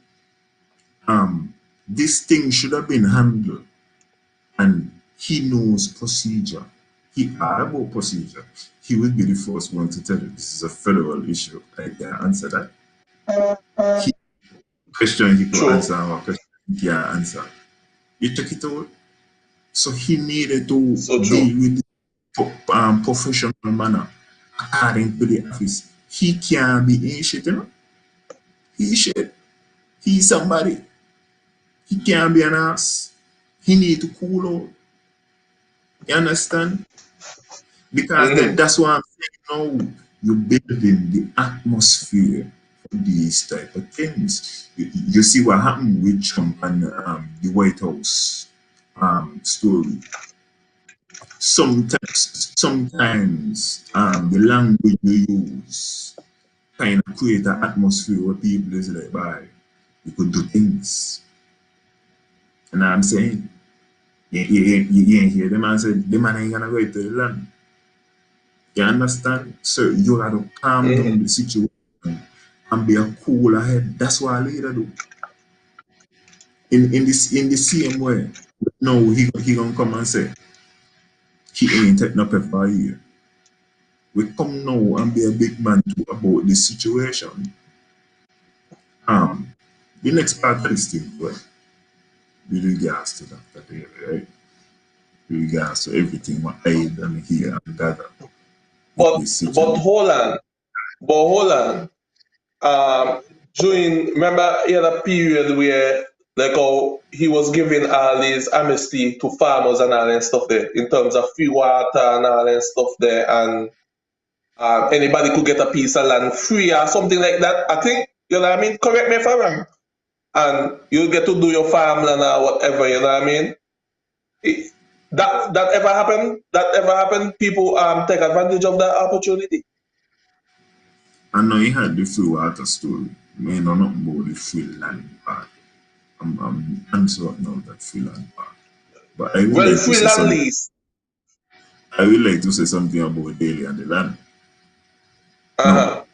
This thing should have been handled and he knows procedure. He are about procedure. He will be the first one to tell you this is a federal issue. I can answer that. He question he could answer True. or question he can answer. You check it out. So he needed to So deal true. with the professional manner according to the office. He can't be in shit, you know. He shit. He's somebody. He can't be an ass. He need to cool out. You understand? Because Mm-hmm. that's why I'm saying now you're building the atmosphere for these type of things. You see what happened with Trump and the White House story. Sometimes the language you use kind of create an atmosphere where people is like, bye, you could do things. And I'm saying, you ain't hear them and say, the man ain't gonna go to the land. You understand? So you gotta calm Mm-hmm. down the situation and be a cooler head. That's what a leader do. In the same way, no, he gonna come and say he ain't taking up for a year. We come now and be a big man too about this situation. Um, the next part of this thing, well, with regards to that area, right? With regards to everything what I done here and gather in But this but situation. hold on. But hold on. During remember he had a period where like how he was giving all these amnesty to farmers and all that stuff there in terms of free water and all that stuff there and anybody could get a piece of land free or something like that. I think you know what I mean. Correct me if I'm wrong. And you get to do your farmland or whatever. You know what I mean. That ever happened? That ever happened? People take advantage of that opportunity. I know you had the free water story. I mean, know nothing about the free land part. I'm uncertain of that free land part. But I would Well, like to free say land something. lease. I would like to say something about Daily and the land. Now, Uh-huh.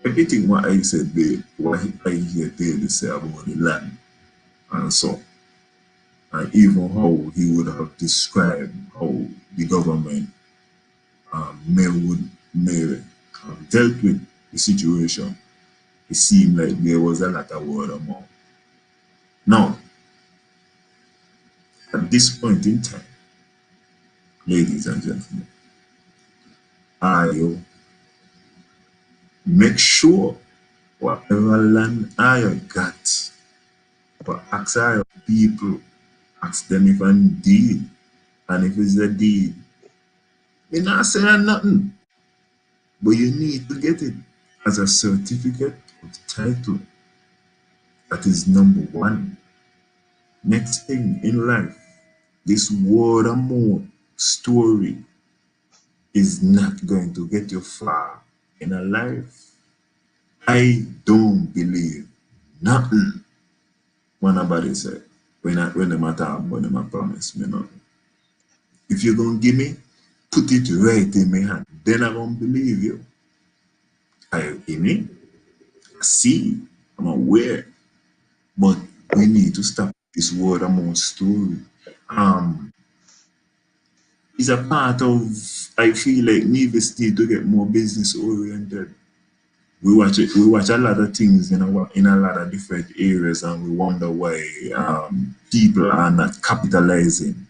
everything what I said there, what I hear Daily say about the land and so, and even how he would have described how the government may dealt with the situation, it seemed like there was a lot of word of mouth. Now, at this point in time, ladies and gentlemen, I make sure whatever land I got, but ask our people, ask them if I'm deed, and if it's a deed, me not saying nothing, but you need to get it as a certificate of title. That is number one. Next thing in life, this word of mouth story is not going to get you far in a life. I don't believe nothing when nobody say when them talk about them a promise me nothing. If you're gonna give me, put it right in my hand. Then I won't believe you. I give me, I see, I'm aware, but we need to stop this word of mouth story. Um, it's a part of I feel like Navy State to get more business oriented. We watch a lot of things in a lot of different areas, and we wonder why people are not capitalizing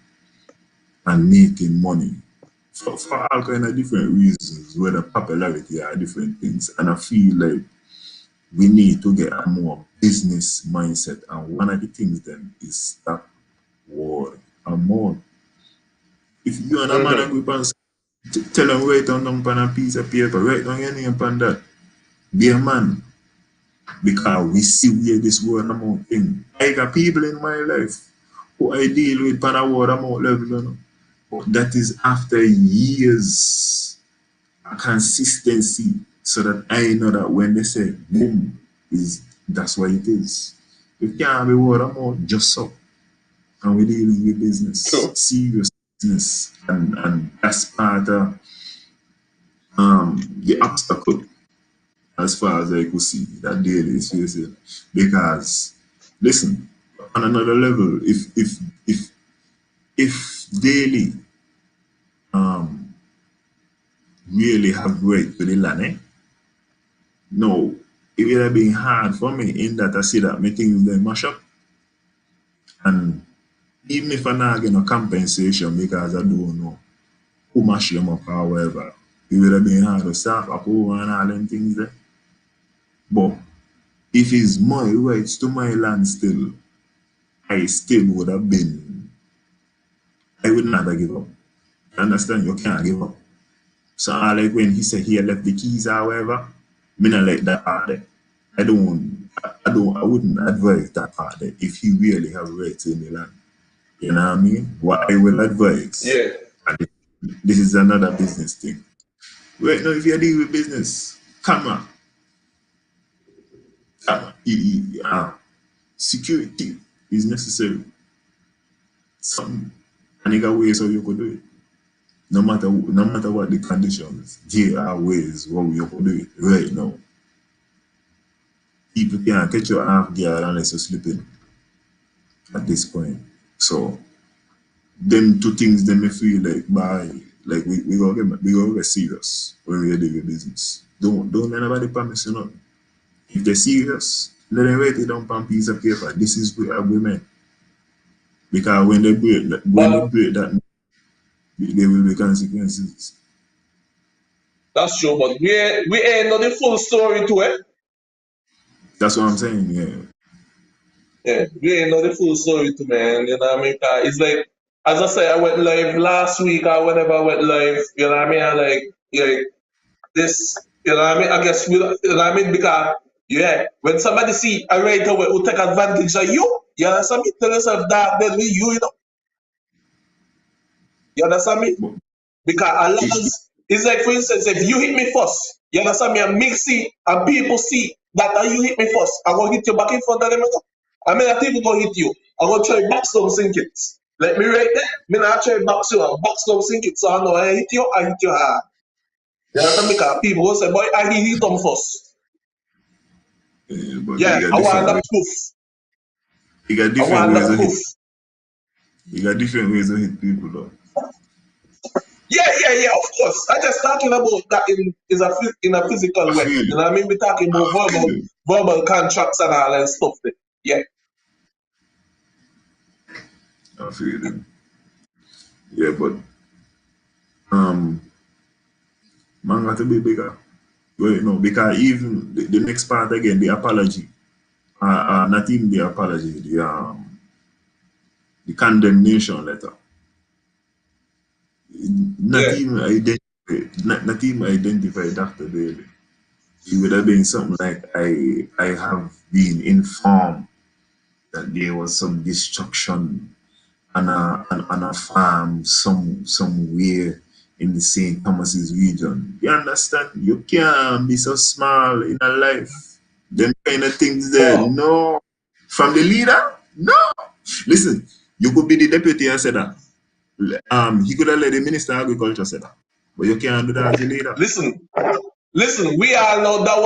and making money for all kind of different reasons, whether popularity or different things. And I feel like we need to get a more business mindset, and one of the things then is stop word and more. If you and a man Mm-hmm. agree upon tell them write down on a piece of paper, write down your name on that. Be a man. Because we see where this word amount thing. I got people in my life who I deal with on a word amount level, you know. But that is after years of consistency, so that I know that when they say boom, is that's what it is. You can't be word amount just so. And we're dealing with business, True. serious business, and that's part of the obstacle as far as I could see that Daily is facing. Because listen, on another level, if Daily um really have right to the land, no, it would have been hard for me in that I see that my things they mash up. And even if I not get no compensation because I don't know who mash them up or whatever, it would have been hard to start up over and all them things there. But if it's my rights to my land still, I still would have been, I would never give up. Understand? You can't give up. So like when he said he left the keys or whatever, me not like that part there. I wouldn't advise that part there if he really have rights in the land. You know what I mean? What I will advise, Yeah. and this is another business thing. Right now, if you deal with business, camera, security is necessary. Some, and you got ways how you could do it. No matter what the conditions, there are ways how you could do it right now. People can't catch you half guard unless you're sleeping at this point. So them two things them me feel like by like we gonna get serious when we do your business. Don't let nobody promise you nothing. If they're serious, let them write it down on a piece of paper. This is where women. Because when they But break that, there will be consequences. that's true. But we ain't know the full story to it. That's what I'm saying. Yeah. Yeah, we ain't know the full story to man. You know what I mean? 'Cause it's like, as I said, I went live last week or whenever I went live. You know what I mean? I like this. You know what I mean? I guess you know what I mean, because yeah, when somebody see a right away who take advantage of you, you understand me? Tell yourself that then we you know. You understand me? Because a lot of, it's like, for instance, if you hit me first, you understand me, and me see, and people see that you hit me first, I'm going to hit you back in front of them. I mean, I think I'm going to hit you. I'm going to try box some sink it. Let me right there. Me not try box you, and box some sink it. So I know I hit you hard. You understand me? Because people will say, boy, I hit them first. But Yeah, I want the proof. You got different ways of hit. You got different ways of hit people though. Yeah, of course. I'm just talking about that in a physical way. You know what I mean? We're talking about verbal contracts and all that stuff there. Yeah. I feel it. Yeah, but man got to be bigger. Well, you know, because even the next part again, the apology. Not even the apology, the condemnation letter. Not even identify Dr. Bailey. It would have been something like I have been informed that there was some destruction on a farm somewhere in the St. Thomas's region. You understand? You can't be so small in a life. Them kind of things there. No. From the leader? No. Listen, you could be the deputy and say that. He could have let the minister of agriculture say that. But you can't do that as a leader. Listen, we all know that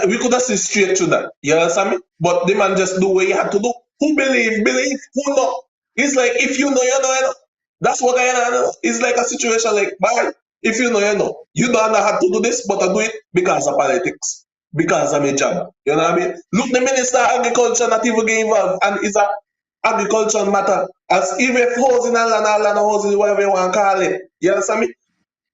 we could have seen straight through that. You understand me? But the man just do what he had to do. Who believe, who know? It's like, if you know, you know, you know. That's what I know. It's like a situation like, bye, if you know, you know. You don't know how to do this, but I do it because of politics. Because of my job. You know what I mean? Look, the minister of agriculture not even get involved, and it's a agriculture matter. As even housing and land housing, whatever you want to call it. You understand me?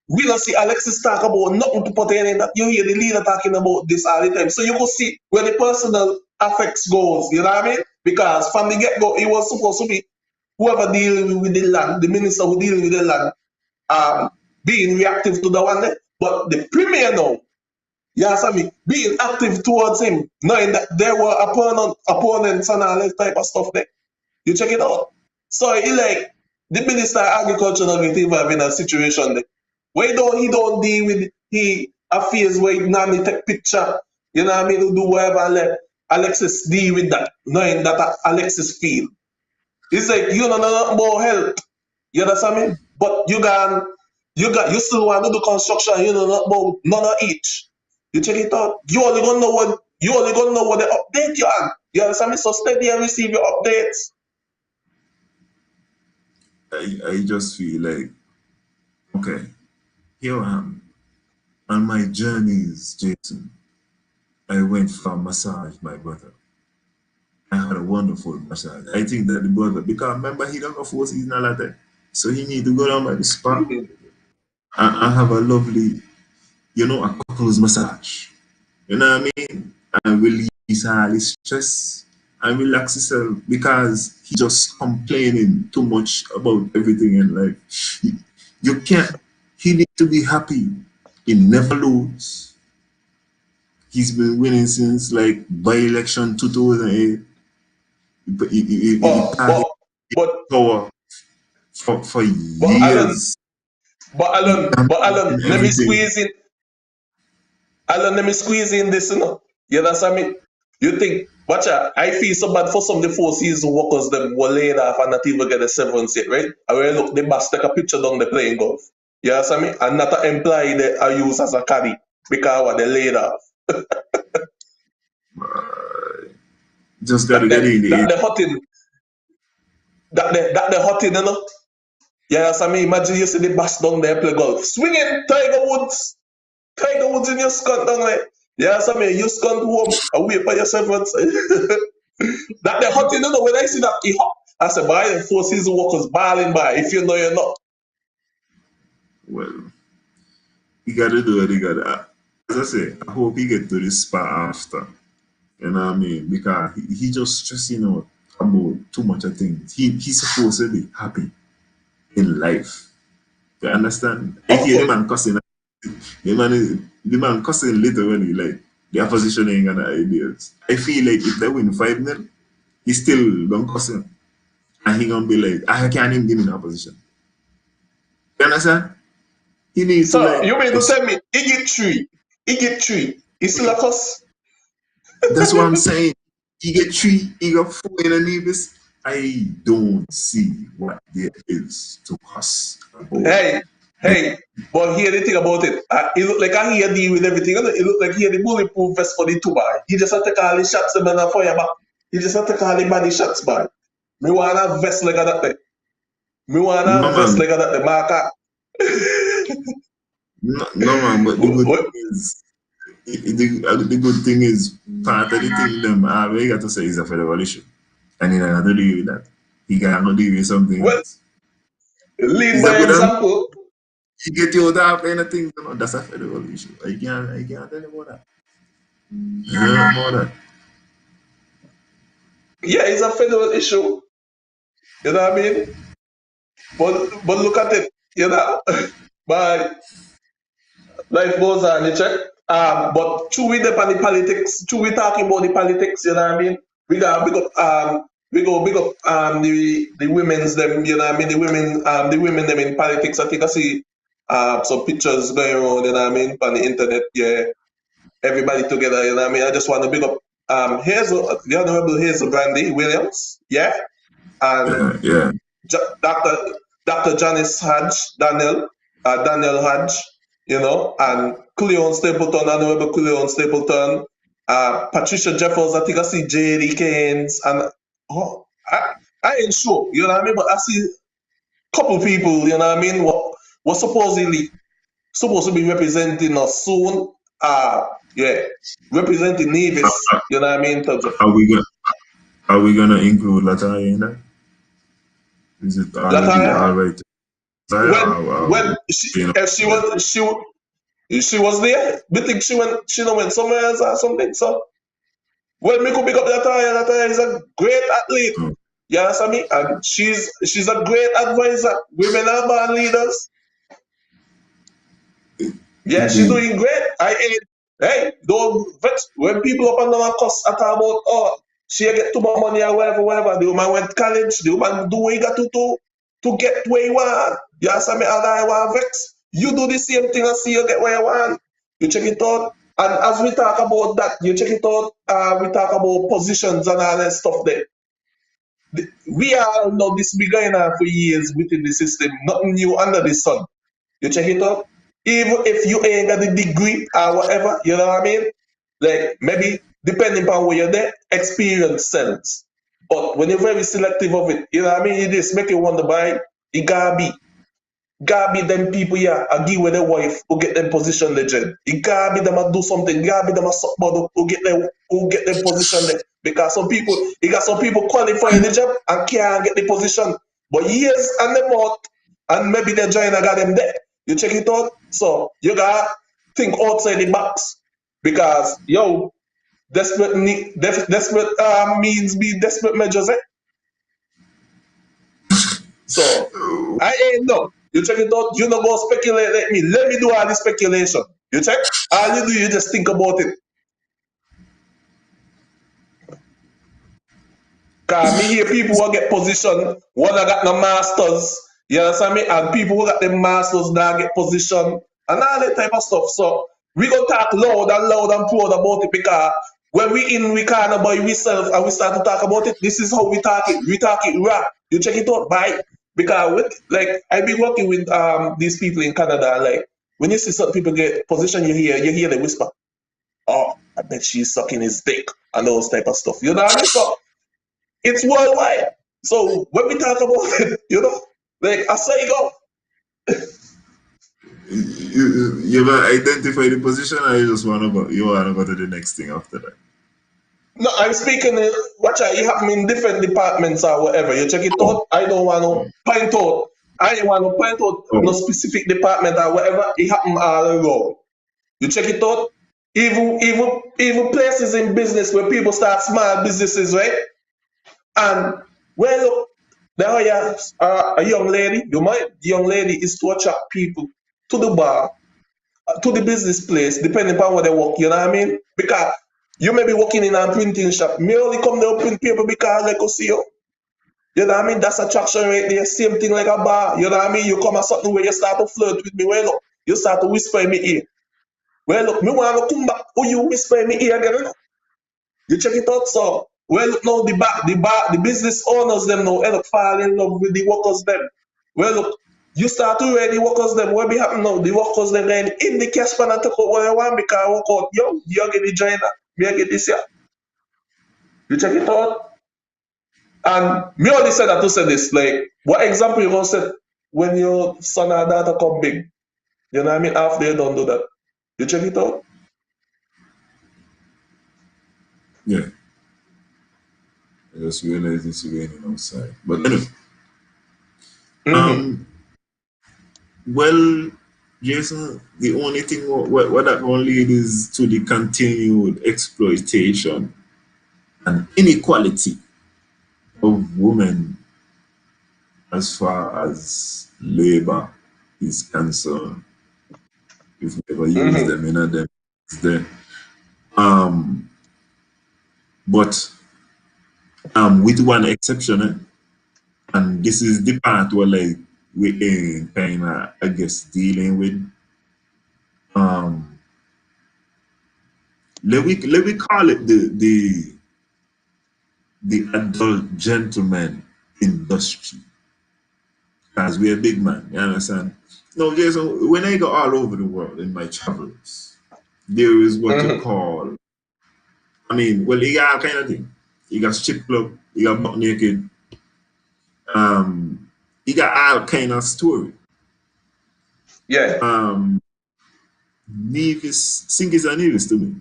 We don't see Alexis talk about nothing to put in that. You hear the leader talking about this all the time. So you can see where the personal affects goes, you know what I mean? Because from the get-go, it was supposed to be whoever dealing with the land, the minister who dealing with the land, being reactive to the one there. But the premier now, you understand me, being active towards him, knowing that there were opponents and all that type of stuff there. You check it out. So he like, the minister of agriculture not get involved in a situation there. Why he don't deal with he affairs where he normally take picture, you know what I mean, to do whatever and let Alexis deal with that, knowing that Alexis feel. It's like you don't know nothing about health. You understand me? But you still want to do construction, you know not about none of each. You check it out. You only gonna know what the update you on. You understand me? So steady and receive your updates. I just feel like, okay, here I am. On my journeys, Jason, I went for a massage, my brother. I had a wonderful massage. I think that the brother, because remember he don't go 4 seasons all that time. So he need to go down by the spa and have a lovely, a couple's massage. You know what I mean? And release all his stress and relax himself because he just complaining too much about everything in life. You can't, he need to be happy. He never lose. He's been winning since like by-election 2008. He power for years. Alan, let me squeeze in. Alan, let me squeeze in this, you know. You understand me? You think, watch out, I feel so bad for some of the 4 season workers that were laid off and not even get a severance yet, right? I will look, the boss take a picture down the playing golf. You understand me? And not an employee that I use as a caddy because what they laid off. Just gotta get in there. That the hot in, you know? Yeah, so I mean, imagine you see the boss down there play golf. Swinging Tiger Woods in your skunt down there. Yeah, so I mean, you skunt home and wait for your severance. That the hot, you know, when I see that, he hot. I said, boy, the 4 season workers balling by. If you know you're not. Well, you gotta do what you gotta. As I say, I hope he get to this spa after. You know what I mean? Because he just stressing out about too much of things. He's supposed to be happy in life. You understand? I hear the man cussing. The man cussing literally like the opposition ain't got no ideas. I feel like if they win 5-0, he's still gonna cuss him. And he gonna be like, I can't even give me the opposition. You understand? He needs to So, like. you mean to tell me, he get three. He get three. He still a cuss? That's what I'm saying. He get three, he got four in the Nevis. I don't see what there is to cuss about. Hey, but hear the thing about it. It look like he had deal with everything. It look like he had the bulletproof vest for the two boy. He just had to take all the shots and then fire back. He just had to take all the body shots by. Me want a vest like that. There. Me want No a vest man, like that. The marker. no man. But the good What? thing is, the good thing is part of the thing them. All we got to say is a federal issue, and he not to deal with that. He can't deal with something Well, else. lead Is that by good? example. You get your half anything, you know, that's a federal issue. I can't tell you about that. I don't know about that. Yeah, it's a federal issue. You know what I mean? But look at it. You know, but life goes on, you check. But true with the politics, true we talking about the politics, you know what I mean? We got big up the women's them, you know what I mean? The women them in politics. I think I see some pictures going around, you know what I mean, on the internet, yeah. Everybody together, you know what I mean? I just want to big up the Honorable Hazel Brandy Williams, yeah, and Yeah. Dr. Janice Hodge, Daniel Hodge, you know, and Cleon Stapleton, Honorable Cleon Stapleton, Patricia Jeffers, I think I see J.D. Keynes, and I ain't sure, you know what I mean, but I see a couple people, you know what I mean, what supposedly supposed to be representing us soon, yeah, representing Nevis, Are, you know what I mean, in terms of are we gonna include Lataya in that? Is it already Lataya. all right? When You know, if she was there, we think she don't went somewhere else or something. So when me could pick up Lataya is a great athlete. mm, You understand me? And she's a great advisor. Women are born leaders. Yeah, she's indeed. doing great. Hey, don't vex when people up and down a cuss at her about she get too much money or whatever. The woman went to college, the woman do what you got to do to get where you want. You understand me? And I want vex. You do the same thing and see you get where you want. You check it out. And as we talk about that, you check it out, we talk about positions and all that stuff there. We all know this been going on for years within the system. Nothing new under the sun. You check it out. Even if you ain't got the degree or whatever, you know what I mean? Like maybe depending on where you're there, experience sells. But when you're very selective of it, you know what I mean? It just make you wonder why it gotta be them people here and give with their wife who get them position legend. It gotta be them a do something, it gotta be them a suck bottle who get them position there. Because you got some people qualifying the job and can't get the position. But years and them out, and maybe the joiner got them there. You check it out. So you gotta think outside the box. Because desperate means be desperate measures, eh? So I ain't know. You check it out. You not go speculate like me. Let me do all the speculation. You check. All you do, you just think about it. Cause me hear people who get position, one I got no masters. You understand me? And people who got the masters now get position and all that type of stuff. So we gonna talk loud and proud about it because when we can't buy ourselves and we start to talk about it, this is how we talk it. We talk it raw. You check it out, bye. Because I've been working with these people in Canada, like when you see certain people get position, you hear the whisper, oh, I bet she's sucking his dick and those type of stuff. You know what I mean? So it's worldwide. So when we talk about it, like I say go. You gonna identify the position, or you just wanna go? You wanna go to the next thing after that? No, I'm speaking. Watch out, it happen in different departments or whatever. You check it Oh, out. I don't want to point out. I don't want to point out no oh, specific department or whatever. It happen all around. You check it out. Even places in business where people start small businesses, right? And well, now you a young lady. The young lady is to attract people to the bar, to the business place, depending upon where they work. You know what I mean? Because you may be working in a printing shop. Me only come there print paper because I go see you. You know what I mean? That's attraction right there. Same thing like a bar. You know what I mean? You come at something where you start to flirt with me. Well, look, you start to whisper in me ear. Well, look, me want to come back. Oh, you whisper in me ear again. Look. You check it out, so. Well, look, now the business owners them now end up fall in love with the workers them. Well, look, you start to read the workers them. What be happen now? The workers them then in the cash pan and take out what you want because I work out. Yo, you get the joiner. Me I get this here. You check it out. And me only said that to say this, like, what example you gonna set when your son or daughter come big? You know what I mean? After you don't do that. You check it out? Yeah. I just realized it's raining outside. But anyway. Mm-hmm. Well, Jason, the only thing what that gonna lead is to the continued exploitation and inequality of women as far as labor is concerned. If we ever use them in a them, it's there. But with one exception, and this is the part where like we ain't kind of I guess dealing with let we call it the adult gentleman industry. Because we're a big man, you understand? No, Jason, when I go all over the world in my travels, there is what you call, I mean, well, you got all kind of thing. You got strip club, you got butt naked, you got all kind of story. Yeah. Nevis, Singers are nevis to me.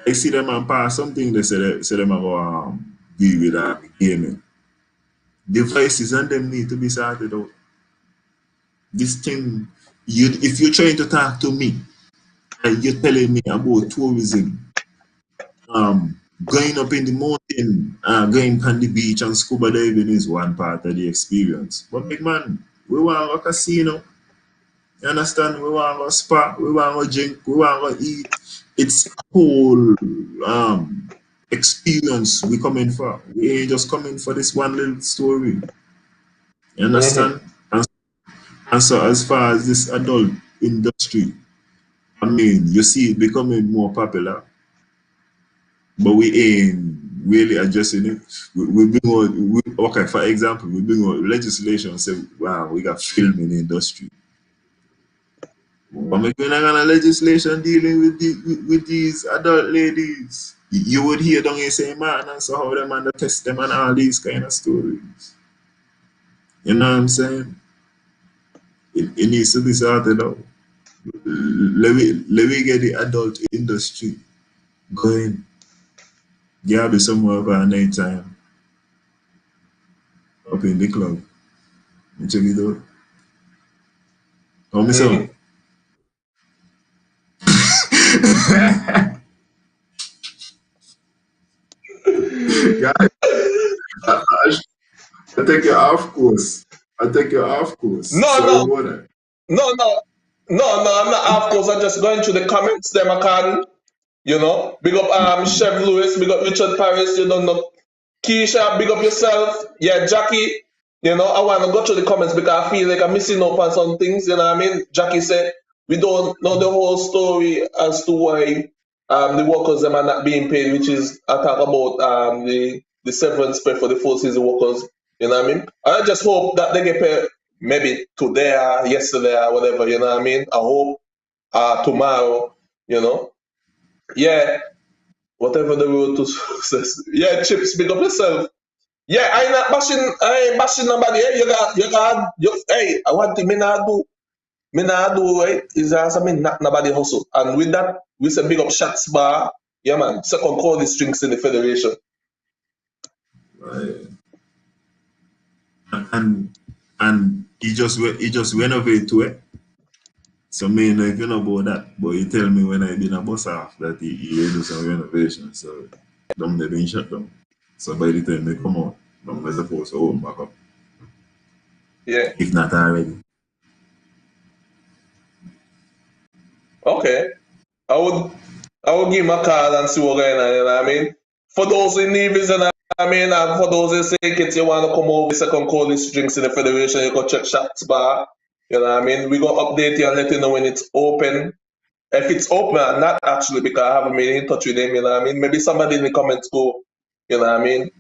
I see them and pass something, they say them about deal with gaming. Devices and them need to be sorted out. This thing, if you're trying to talk to me and you're telling me about tourism, going up in the mountain, going on the beach and scuba diving is one part of the experience. But big man, we want a casino. You understand? We want to spa, we want to drink, we want to eat. It's a whole experience we coming for. We ain't just coming for this one little story. You understand? And so as far as this adult industry, I mean, you see it becoming more popular, but we ain't really addressing it. We bring out, okay, for example, we bring out legislation say, wow, we got film in the industry. But we're not gonna legislation dealing with these adult ladies. You would hear down here say, man, and so how them and the test them and all these kind of stories. You know what I'm saying? It needs to be sorted out. Let me get the adult industry going. Yeah, be somewhere by night time. Up in the club. You check it out. How me sound? Guys, I take you off course. I take you off course. No, I'm not off course. I'm just going through the comments them I can. You know, big up Chef Lewis, big up Richard Paris, you don't know. Keisha, big up yourself. Yeah, Jackie, you know, I want to go through the comments because I feel like I'm missing up on some things, you know what I mean? Jackie said, we don't know the whole story as to why the workers them are not being paid, which is, I talk about the severance pay for the 4 season workers, you know what I mean? I just hope that they get paid maybe today or yesterday or whatever, you know what I mean? I hope tomorrow, you know? Yeah, whatever the road to success. Yeah, Chips, big up yourself. Yeah, I ain't bashing nobody. Eh? Hey, I want to me not do, right? Is also me not nobody hustle. And with that, we say big up Shots Bar. Yeah, man. Second call the strings in the federation. Right. And he just went over to it. So me know if you know about that, but you tell me when I been a bus off that he do some renovation. So them they been shut down. So by the time they come out, them they supposed to open back up. Yeah. If not already. Okay. I would give him a call and see what's going on, you know what I mean? For those in Nevis and I mean, for those who say kids, you want to come over the second coldest drinks in the Federation, you go check Shots Bar. You know what I mean? We go update you and let you know when it's open. If it's open or not, actually, because I haven't been in touch with them, you know what I mean? Maybe somebody in the comments go, you know what I mean?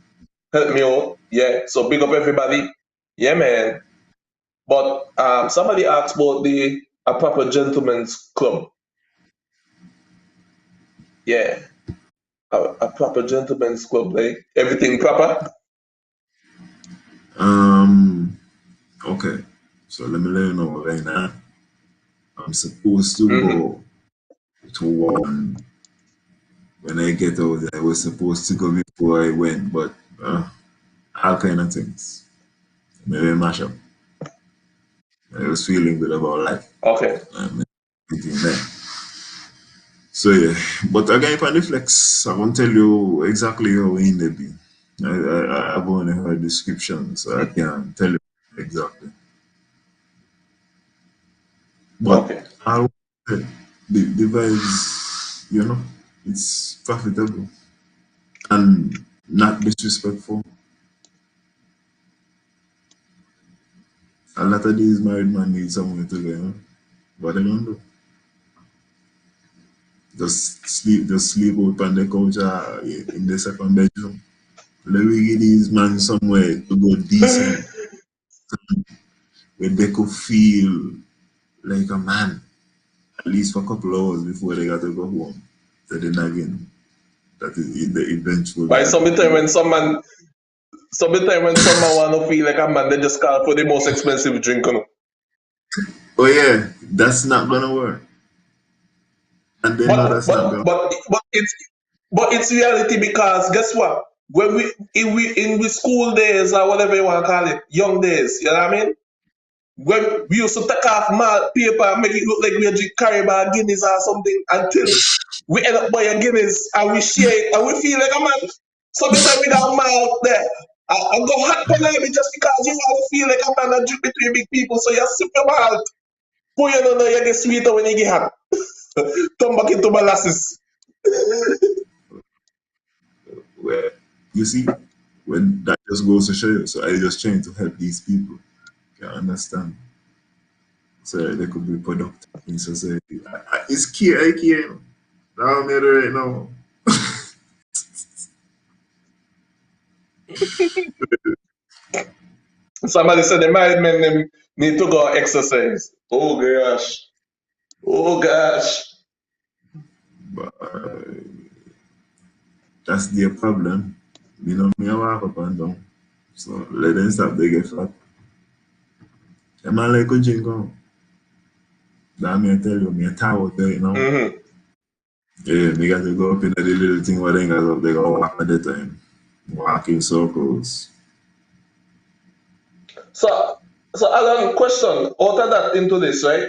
Help me out. Yeah, so big up everybody. Yeah, man. But somebody asked about a proper gentleman's club. Yeah, a proper gentleman's club, like everything proper. Okay. So let me let you know right now. I'm supposed to Mm-hmm. go to one when I get out there. I was supposed to go before I went, but all kind of things. Maybe mash up. I was feeling good about life. Okay. Everything there. So yeah, but again, on the flex, I won't tell you exactly how in they be. I've only heard descriptions, so I can't tell you exactly. But Okay. I the vibes, it's profitable and not disrespectful. A lot of these married men need someone to go, but they don't do. Just sleep out on the couch in the second bedroom. Let me get these men somewhere to go decent where they could feel like a man at least for a couple hours before they got to go home. So then again, that is the eventual. By sometimes when someone want to feel like a man, they just call for the most expensive drink. Oh yeah, that's not gonna work. And they know But that's not but gonna. but it's reality because guess what? When we school days or whatever you want to call it, young days, you know what I mean? When we used to take off malt paper and make it look like we are drink Caribbean Guinness or something until we end up buying Guinness and we share it and we feel like a man. Sometimes we got malt there. I go hot for me just because you want to feel like a man and drink between big people. So you sip your malt. Pour you know you get sweeter when you get hot. Turn back into molasses. Where you see, when that just goes to show you. So I just trying to help these people. You understand? So they could be productive in society. It's key, I care. Now I'm here right now. Somebody said the married men them need to go exercise. Oh gosh. Oh gosh. But that's their problem. Me I walk up and down. So let them stop they get fat. The man like a drink on. That me I tell you, me a tower there, Mm-hmm. Yeah, me got to go up in the little thing where they got up, they go walk at the time. Walk in circles. So Alan, question out of that into this, right?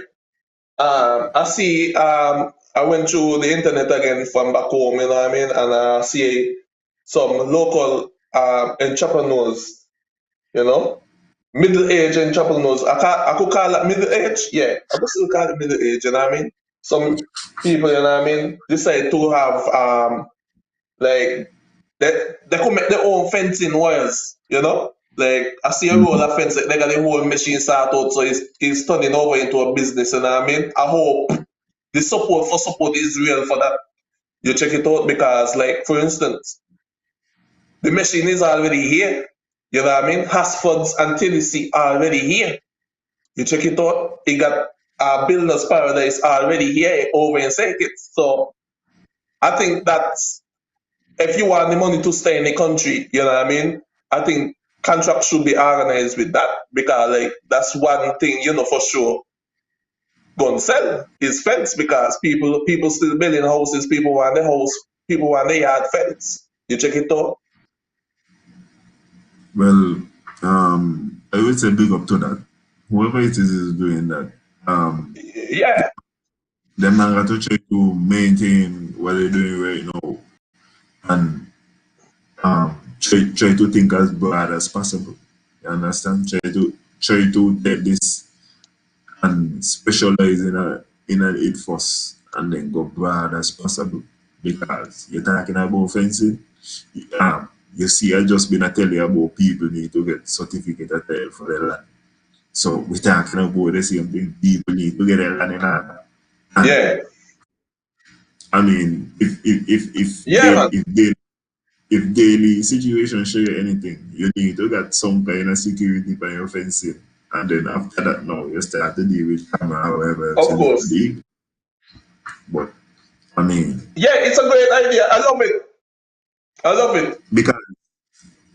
I see I went through the internet again from back home, you know what I mean? And I see some local entrepreneurs, you know, middle age entrepreneurs. I could call it middle age, yeah. I could still call it middle age, you know what I mean? Some people, you know what I mean, decide to have like they could make their own fencing wires, you know? Like I see a roll of fence, like they got the whole machine start out, so it's turning over into a business, you know what I mean? I hope the support is real for that. You check it out because, like, for instance, the machine is already here. You know what I mean? Hasfords and Tennessee are already here. You check it out, it got Builders Paradise already here over in Circuit. So I think that's if you want the money to stay in the country, you know what I mean? I think contracts should be organized with that because like that's one thing, you know, for sure. Gonna sell is fence because people still building houses, people want the house, people want the yard fence. You check it out? Well, I would say big up to that. Whoever it is doing that. Yeah. Them man got to try to maintain what they're doing right now and try to think as broad as possible. You understand? Try to take this and specialize in it first and then go broad as possible. Because you're talking about fencing, You see, I just been a tell you about people need to get certificate of title for their land. So we're talking about the same thing. People need to get their land in hand. Yeah. I mean, Yeah, man. if daily situation show you anything, you need to get some kind of security by your fencing. And then after that, now you start to deal with camera, however else Of you need to course. deal. But I mean, Yeah, it's a great idea. I love it. I love it. because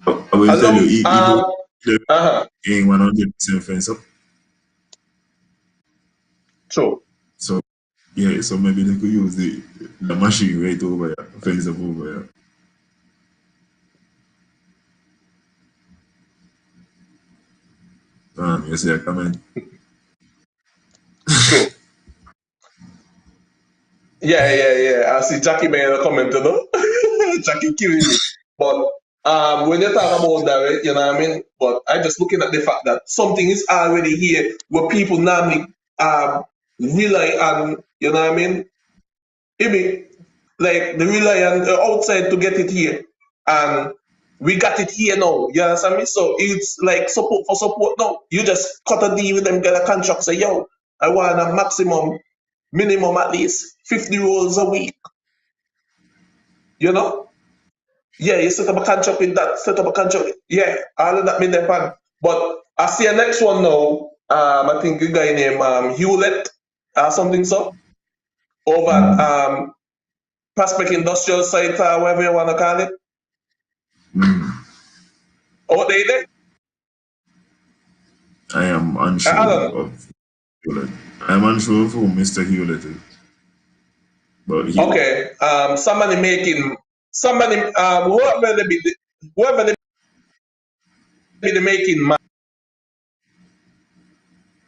I will I tell you, love even the uh-huh. ain't 100% fence up. True. So yeah, so maybe they could use the machine right over here, fence up over here. You see a comment? True. Yeah. I see Jackie made a comment, you know. Jackie killing me. But when you talk about that, right, you know what I mean? But I just looking at the fact that something is already here where people normally rely on, you know what I mean? Maybe like they rely on the outside to get it here. And we got it here now. You understand me? So it's like support for support now. You just cut a deal with them, get a contract, say, yo, I want a minimum at least 50 rolls a week. You know? Yeah, you set up a contract with that, set up a contract. Yeah, all of that mean they pan. But I see a next one now. I think a guy named Hewlett or something so. Over at Prospect Industrial Site, whatever you want to call it. Oh, they there? I am I unsure don't know. of Hewlett. I am unsure of who Mr. Hewlett is. But he, Okay. Somebody whoever they be the making man.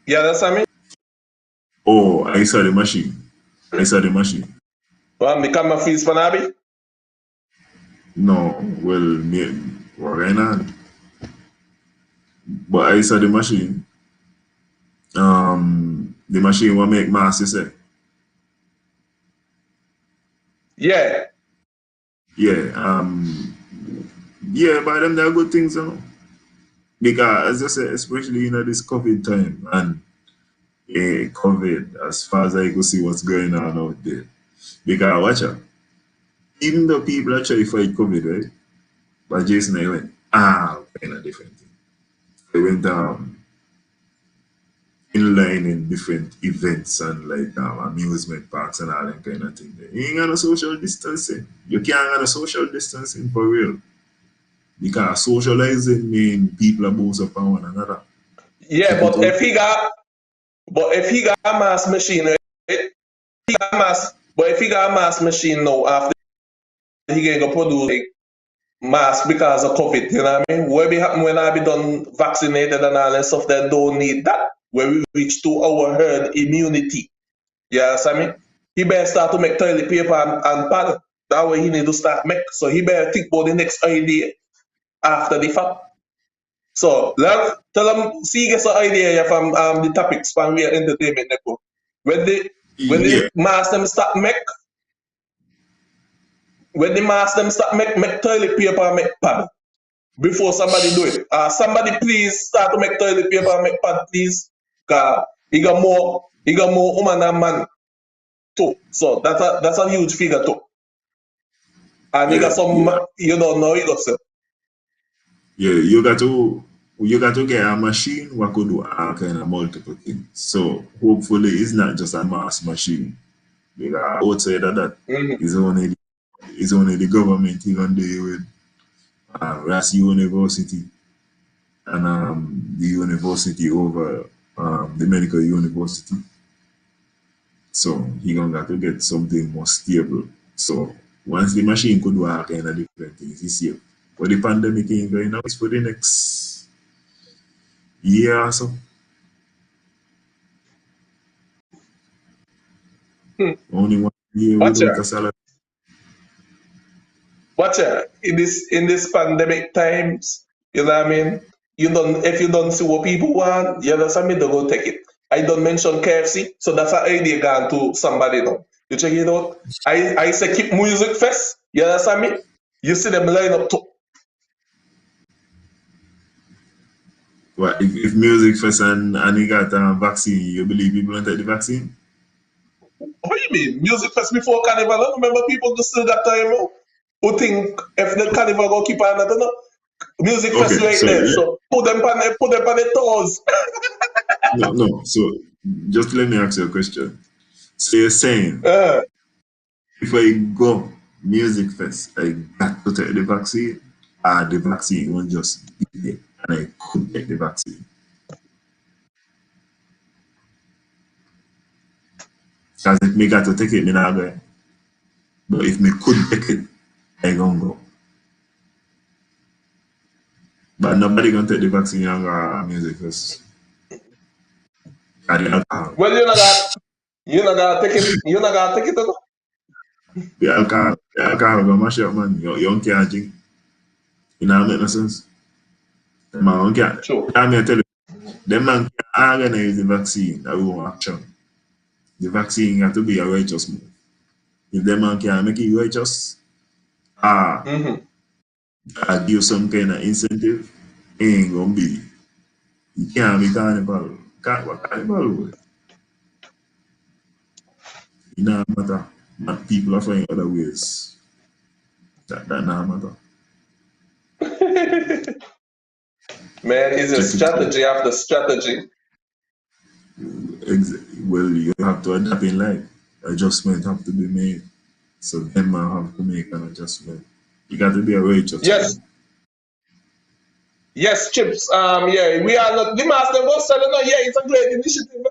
You understand me? oh, I saw the machine. I saw the machine. Well, become a fees for Nabi. No, well, me, what going on? But I saw the machine. The machine will make mass, you say? Yeah. Yeah, yeah, but them they're good things, you know. Because as I said, especially in this COVID time and COVID, as far as I could see what's going on out there. Because watch out, even though people are trying to fight COVID, right? But Jason and I went, kind of different thing. They went in line in different events and like amusement parks and all that kind of thing. You ain't got no social distancing. You can't have a social distancing for real. Because socializing mean people are both up on one another. Yeah, Keep it but up. if he got a mass machine, right? But if he got a mass machine now after he can go produce like mass because of COVID, you know what I mean? What be happen when I be done vaccinated and all that stuff that don't need that? When we reach to our herd immunity. You understand me? He better start to make toilet paper and pad. That way he need to start make. So he better think about the next idea after the fact. So tell them see get some idea here from the topics from real entertainment network. When Yeah. the mass them start make make toilet paper and make pad before somebody do it. Somebody please start to make toilet paper and make pad please. Cause he got more woman than man too. So that's a huge figure too. And he got Yeah, some yeah. you don't know he got some. Yeah, you got to get a machine what could do all kind of multiple things. So hopefully it's not just a mass machine. Because outside of that, Mhm. it's only the government he gonna deal with Ras University and the university over the medical university. So he gonna have to get something more stable. So once the machine could do all kind of different things, he's safe. But the pandemic ain't going on. It's for the next year or so. Hmm. Only 1 year Watch without a her. salary. Watch her. In this pandemic times, you know what I mean? If you don't see what people want, you understand me, don't go take it. I don't mention KFC, so that's an idea gone to somebody now. You check it out. I say keep music first, you understand me? You see them line up too. What if music first and he got a vaccine, you believe people don't take the vaccine? What do you mean? Music fest before carnival? I don't remember people just still that time who think if the carnival go keep on, I don't know. Music fest Okay, right so there. So put them on their toes. no. So just let me ask you a question. So you're saying Uh, if I go music fest, I got to take the vaccine, or the vaccine won't just be there and I could take the vaccine. Because if me got to take it, me not going. But if me could take it, I gonna go. But nobody gonna take the vaccine and go music fest. And the alcohol. well, you're not gonna take it. You're not gonna take it. The alcohol gonna mash up, man. You can't drink. You know, make no sense. Man, can't. True. I tell you, them man can't organize the vaccine that we want action. The vaccine have to be a righteous move. If them man can make it righteous, Mm-hmm. give some kind of incentive, ain't gonna be. You can't be carnival. Can't what carnival. It not matter. But people are finding other ways. That not matter. Man, it's a Check it out. strategy after strategy. Well, you have to adapt in life. Adjustment have to be made. So them man have to make an adjustment. You got to be a righteous Yes, man. yes, chips. Yeah, we are not the master boss. So, no, yeah, it's a great initiative.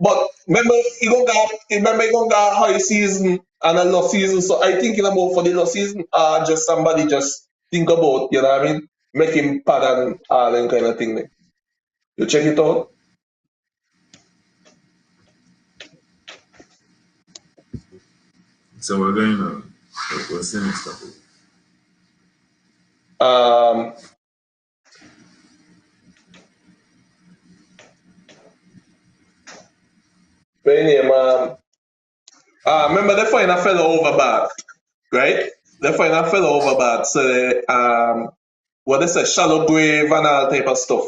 But remember, you gonna got high season and a low season. So I think about for the low season, just somebody just think about, you know what I mean, making pad and all them kind of thing. Like. You check it out. So we're going on. We're seeing stuff. Um, When name, remember they find a fellow over bad, right? They find a fellow over bad. So what they say, shallow grave and all type of stuff.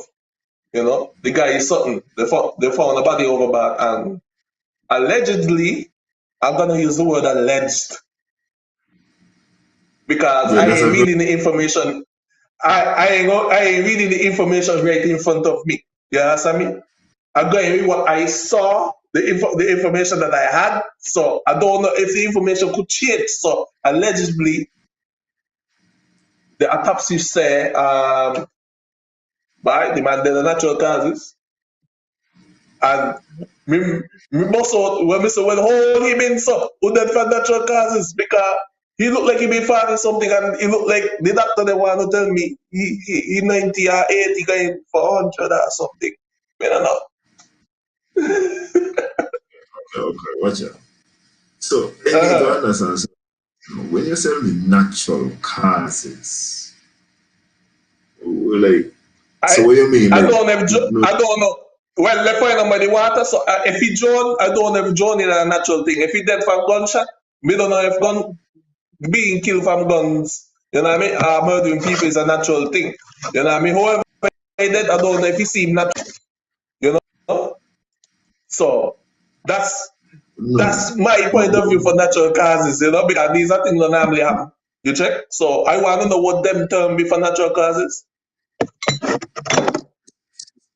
You know, the guy is something. They found a body over bad, and allegedly, I'm gonna use the word alleged because Yeah, I that's ain't a good. reading the information. I ain't reading the information right in front of me. You understand me? I'm going to read what I saw, the information that I had. So I don't know if the information could change. So allegedly, the autopsy say, by the man dead of natural causes, and me also when me say well, hold him in so who dead for natural causes because he looked like he been fighting something, and he looked like the doctor they want to tell me he 90 or 80 going for 100 or something. I don't know. Okay, watch out. So they need to Uh-huh. understand. So, when you say the natural causes, like, so I what you mean? I Like, don't have no, I don't know. Well, they find him by the water. So if he drown, I don't have drown in a natural thing. If he dead from gunshot, we don't know if gun being killed from guns. You know what I mean? Murdering people is a natural thing. You know what I mean? Whoever he dead, I don't know if he seem natural. You know. So that's no. that's my point of view for natural causes. You know, because these are things that normally happen. You check. So I want to know what them term be for natural causes.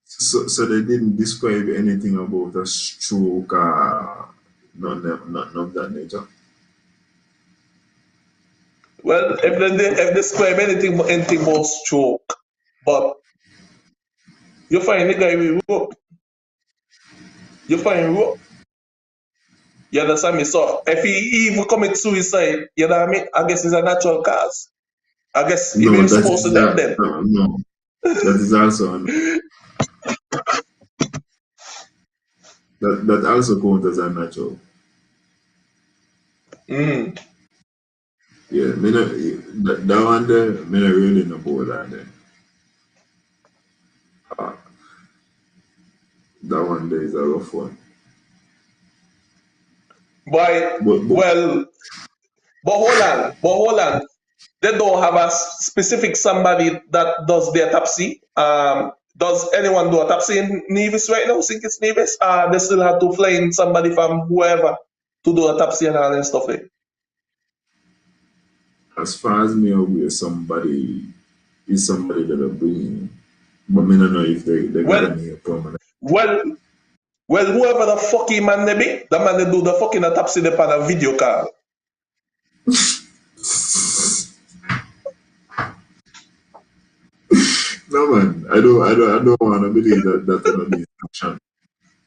So they didn't describe anything about a stroke or none of that nature. Well, if they describe anything about stroke, but you find the guy with rope, you find rope. You understand me? So if he even commit suicide, you know what I mean? I guess it's a natural cause. I guess he No, been that supposed to is dead that. then. No, that is also that also counts as a natural. Mm. Yeah, me not, that one there, me not really know about that there. Uh, that one there is a rough one. But But well, but hold on. They don't have a specific somebody that does the autopsy. does anyone do autopsy in Nevis right now? Think it's Nevis? They still have to fly in somebody from whoever to do autopsy and all that stuff there. As far as me aware, somebody that are bringing, but me don't know if they got any permanent. Well, whoever the fucking man they be, the man they do the fucking autopsy they on a video call. No man, I don't want to believe that on the instruction.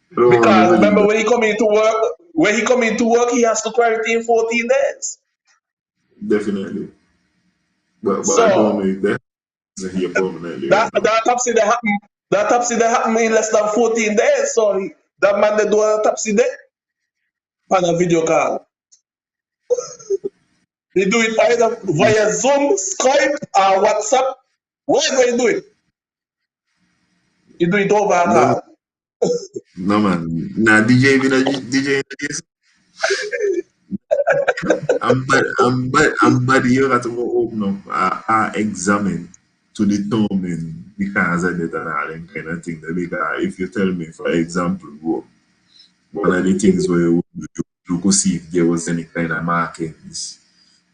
Because remember when he come into work, he has to quarantine 14 days. Definitely. But so, I don't know if that's here permanently. The autopsy that happened in less than 14 days. So that man they do an autopsy there on a video call. They do it either via Zoom, Skype, or WhatsApp. Whatever you do it. You do it over a call. No man. Nah, DJ in this. I'm bad. You got to go open up our examine to determine the cause of it and all that kind of thing. Because if you tell me, for example, one of the things where you could see if there was any kind of markings,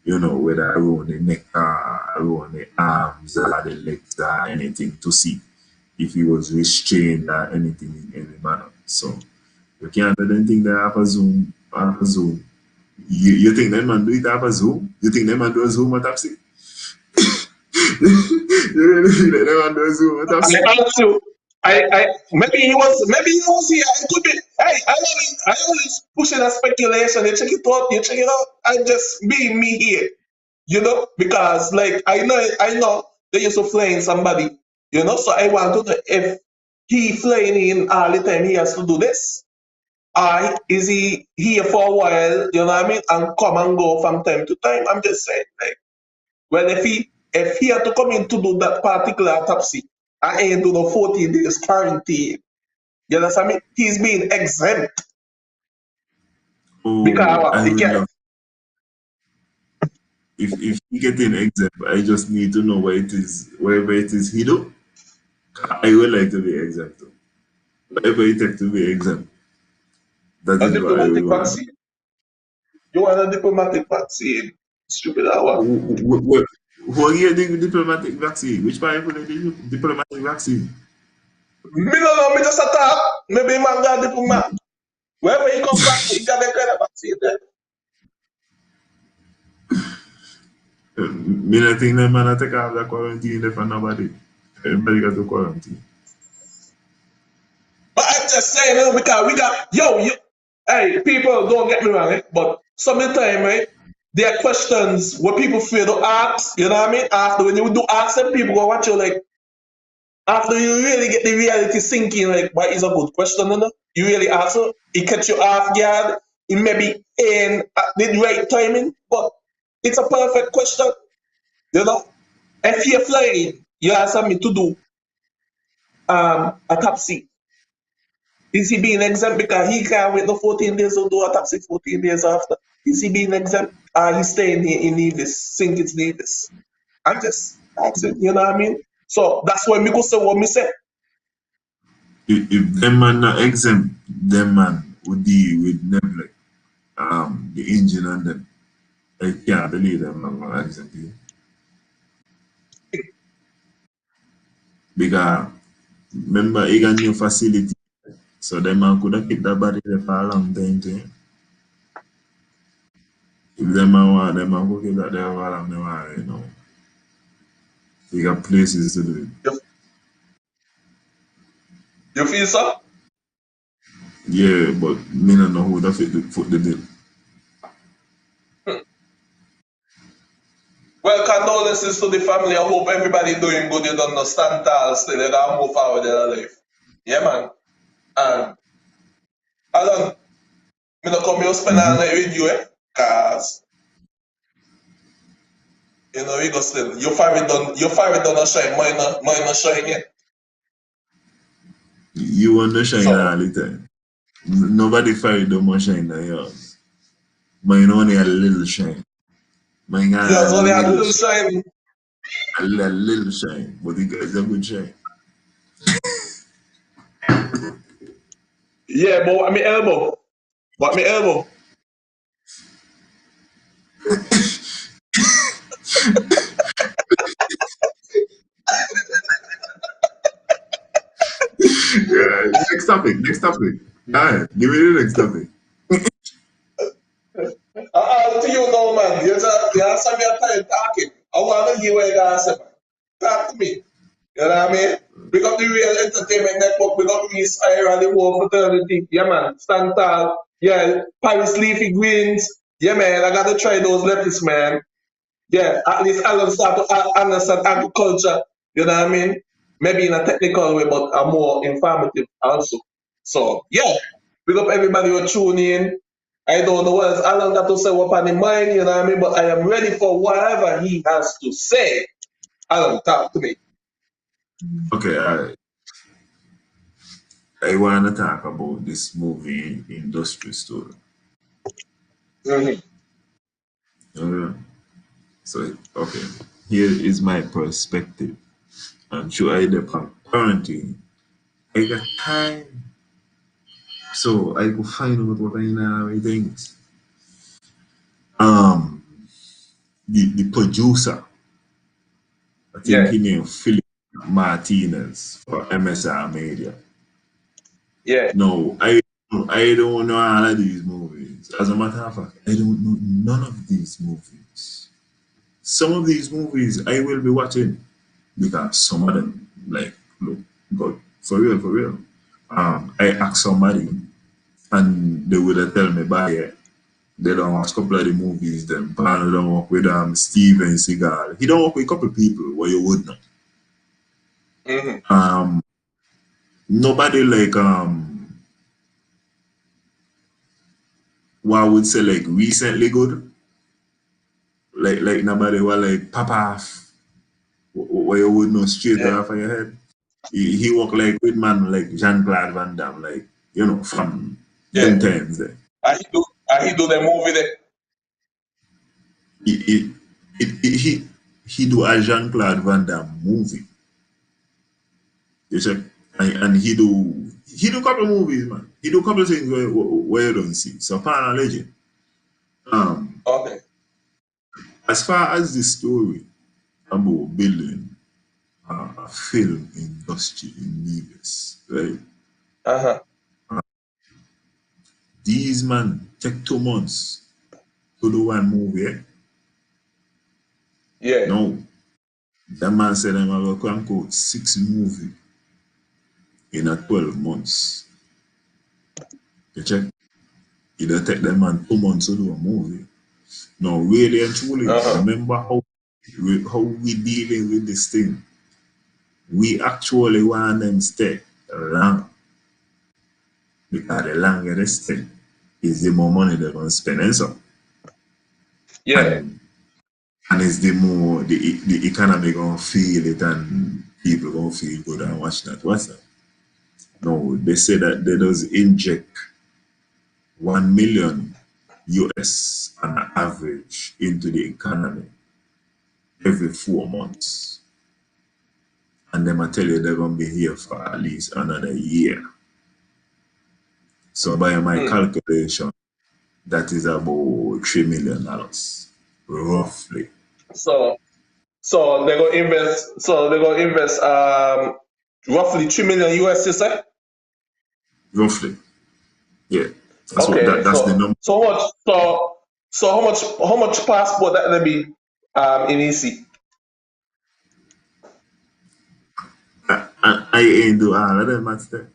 you know, whether around the neck or around the arms or the legs or anything, to see if he was restrained or anything in any manner. So you can't do anything that after Zoom. You think that man do it after Zoom? You think that man do a Zoom autopsy? You really think that man do a Zoom autopsy? Maybe he was here. It could be. Hey, I always pushing a speculation. You check it out. I just be me here, you know, because like I know they used to flying somebody, you know. So I want to know if he flying in all the time. He has to do this. Is he here for a while? You know what I mean, and come and go from time to time. I'm just saying, like, well, if he had to come in to do that particular autopsy, I ain't do the 14 days quarantine. You understand me? He's being exempt. Oh, because he can't. If he getting exempt, I just need to know where it is, wherever it is he do. I would like to be exempt. Whatever it takes to be exempt. That is what I would want. You want a diplomatic vaccine? Stupid hour. Who are you the diplomatic vaccine? Which part of the diplomatic vaccine? Me don't know, me just attack. Maybe man got diplomat. Wherever he comes back, he got the kind of vaccine there. Me not think that man take off the quarantine there for nobody. Everybody got to quarantine. But I'm just saying, because we got, hey, people, don't get me wrong, eh? But some of the time, right, there are questions where people feel to ask, you know what I mean? After when you do ask them, people go watch you like, after you really get the reality sinking, like, what is a good question, you know? You really ask her, it catch you off guard, it may be in at the right timing, but it's a perfect question, you know? If you're flying, you ask me to do autopsy. Is he being exempt because he can't wait the 14 days to do autopsy 14 days after? Is he being exempt? He's staying here in Nevis, think it's Nevis. I'm just asking, you know what I mean? So that's why me go say what me say. If them man not exempt, them man would deal with them like the engine and them. I can't believe them not exempt you. Because remember he got new facility. So them man could have kept that body there for a long time too. If them man want, them man could keep that there for a long time, you know. You got places to do it. You feel so? Yeah, but me don't know who the foot the bill. Well, condolences to the family. I hope everybody doing good. You don't know, stand tall still. You gotta move forward in their life. Yeah, man. And Alan, me not come here spend all night with you, eh? Cause you know we go still. Your fire done not shine. Mine not shine yet. You want to shine all the time. Nobody fire don't want shine than yours. Mine only a little shine. Mine yours only a little shine. A little shine, but it got a good shine. Yeah, but what me elbow? What me elbow? Yeah, next topic. Next topic. Alright, give me the next topic. To you now, man. You're some your time talking. I want to hear what you got to say, man. Talk to me. You know what I mean? Pick up the Real Entertainment Network, pick up East Ira, the War Fraternity. Yeah, man. Stand tall. Yeah, Paris Leafy Greens. Yeah, man. I got to try those lettuce, man. Yeah, at least Alan start to understand agriculture. You know what I mean? Maybe in a technical way, but a more informative also. So, yeah. Pick up everybody who tune in. I don't know what else Alan got to say what on his mind, you know what I mean? But I am ready for whatever he has to say. Alan, talk to me. Okay, I want to talk about this movie industry story. Mhm. Okay. So, okay, here is my perspective. I'm sure I depend quarantine. I got time, so I go find out what I know things. Um, the producer, I think Yeah, he named Philip Martinez for MSR Media. yeah. No, I don't know all of these movies. As a matter of fact, I don't know none of these movies. Some of these movies I will be watching because some of them like look good for real, for real. I asked somebody and they would have tell me by it. They don't watch a couple of the movies. Them Pan don't work with Steven Seagal. He don't work with a couple of people where you would know. Hmm. Um, Nobody like what I would say like recently good. Like nobody was like pop off where you would know straight Yeah, off of your head. He work like with man like Jean Claude Van Damme, like you know from yeah. them times there. He do the movie there. He he he do a Jean Claude Van Damme movie. You check, and he do couple movies, man. He do couple things where you don't see. So Pan a legend. Um, Okay. as far as the story about building a film industry in US, right? Uh-huh. These man take 2 months to do one movie. Eh? Yeah. No, that man said I'm gonna crank out 6 movies in a 12 months. You check. It'll take them man 2 months to do a movie. No, really and truly, Uh-huh. remember how we dealing with this thing. We actually want them stay long because the longer they stay, is the more money they're gonna spend and so. Yeah. And and it's the more the economy gonna feel it and people gonna feel good and watch that. What's that? No, they say that they does inject 1 million US on average into the economy every 4 months. And them I tell you they're gonna be here for at least another year. So by my Hmm. calculation, that is about $3 million, roughly. So they're gonna invest roughly 3 million US, you say? Roughly, yeah. Okay, That's the number. how much passport that they be in EC? I ain't do all of them, master.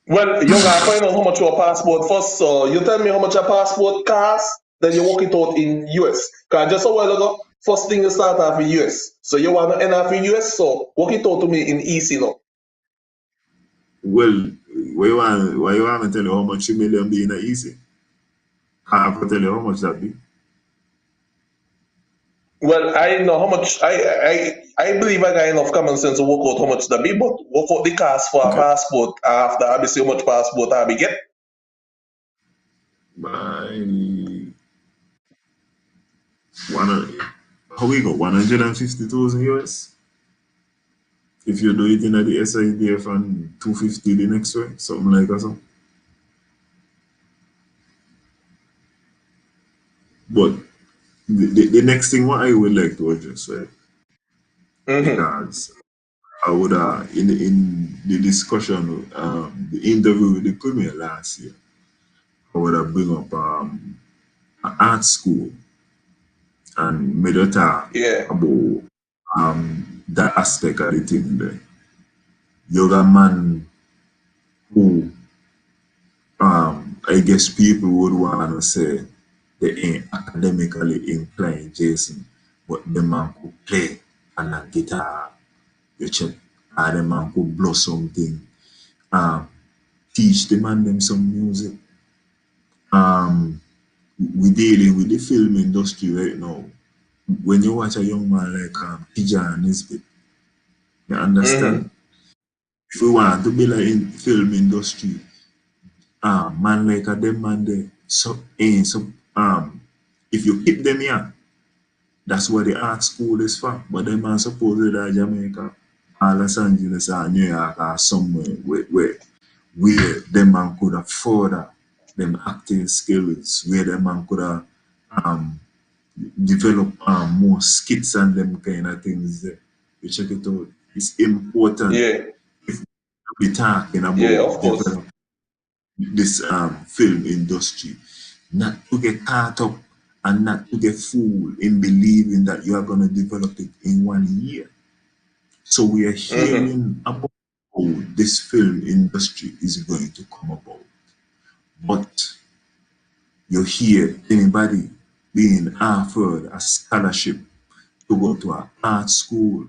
Well, you gotta find out how much your passport first. So you tell me how much your passport costs, then you work it out in US. Cause just a while ago, first thing you start off in US. So you wanna end off in US, so work it out to me in EC now. Well, why you want me to tell you how much $3 million be in a easy? I have to tell you how much that be. Well, I know how much I believe I got enough common sense to work out how much that be, but work out the cost for a Okay. passport after I be see how much passport I be get. By one, how we go? 150,000 US? If you do it in the SIDF and 250 the next way, something like that. But the next thing what I would like to address, right? Mm-hmm. Because I would in the discussion, the interview with the premier last year, I would have bring up an art school and made a talk Yeah. about that aspect of the thing there. You're a man who I guess people would want to say they ain't academically inclined, Jason, but the man could play on a guitar, you check, or the man could blow something, um, teach the man them some music. Um, we dealing with the film industry right now. When you watch a young man like Pijan Nisbet, you Mm-hmm. understand? If we want to be like in film industry, man like a them man there, if you keep them here, that's what the art school is for. But them man supposedly at Jamaica, or Los Angeles or New York or somewhere where them man could afford them acting skills, where them man could have um, develop more skits and them kind of things there. You check it out. It's important Yeah. if we're talking Yeah, about of course. developing this film industry, not to get caught up and not to get fooled in believing that you are going to develop it in 1 year. So we are Mm-hmm. hearing about how this film industry is going to come about. But you hear anybody being offered a scholarship to go to an art school,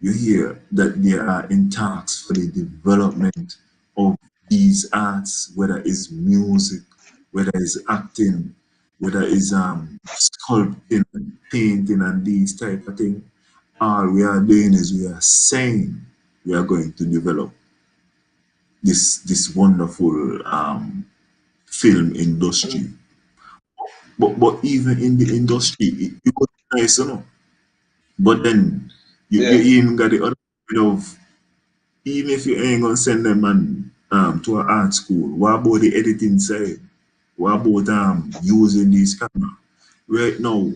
you hear that they are in talks for the development of these arts, whether it's music, whether it's acting, whether it's sculpting, painting, and these type of things. All we are doing is we are saying we are going to develop this wonderful film industry. But even in the industry, it was nice, you know. But then you Yeah. even got the other side of even if you ain't gonna send them man to an art school, what about the editing side? What about using these camera? Right now,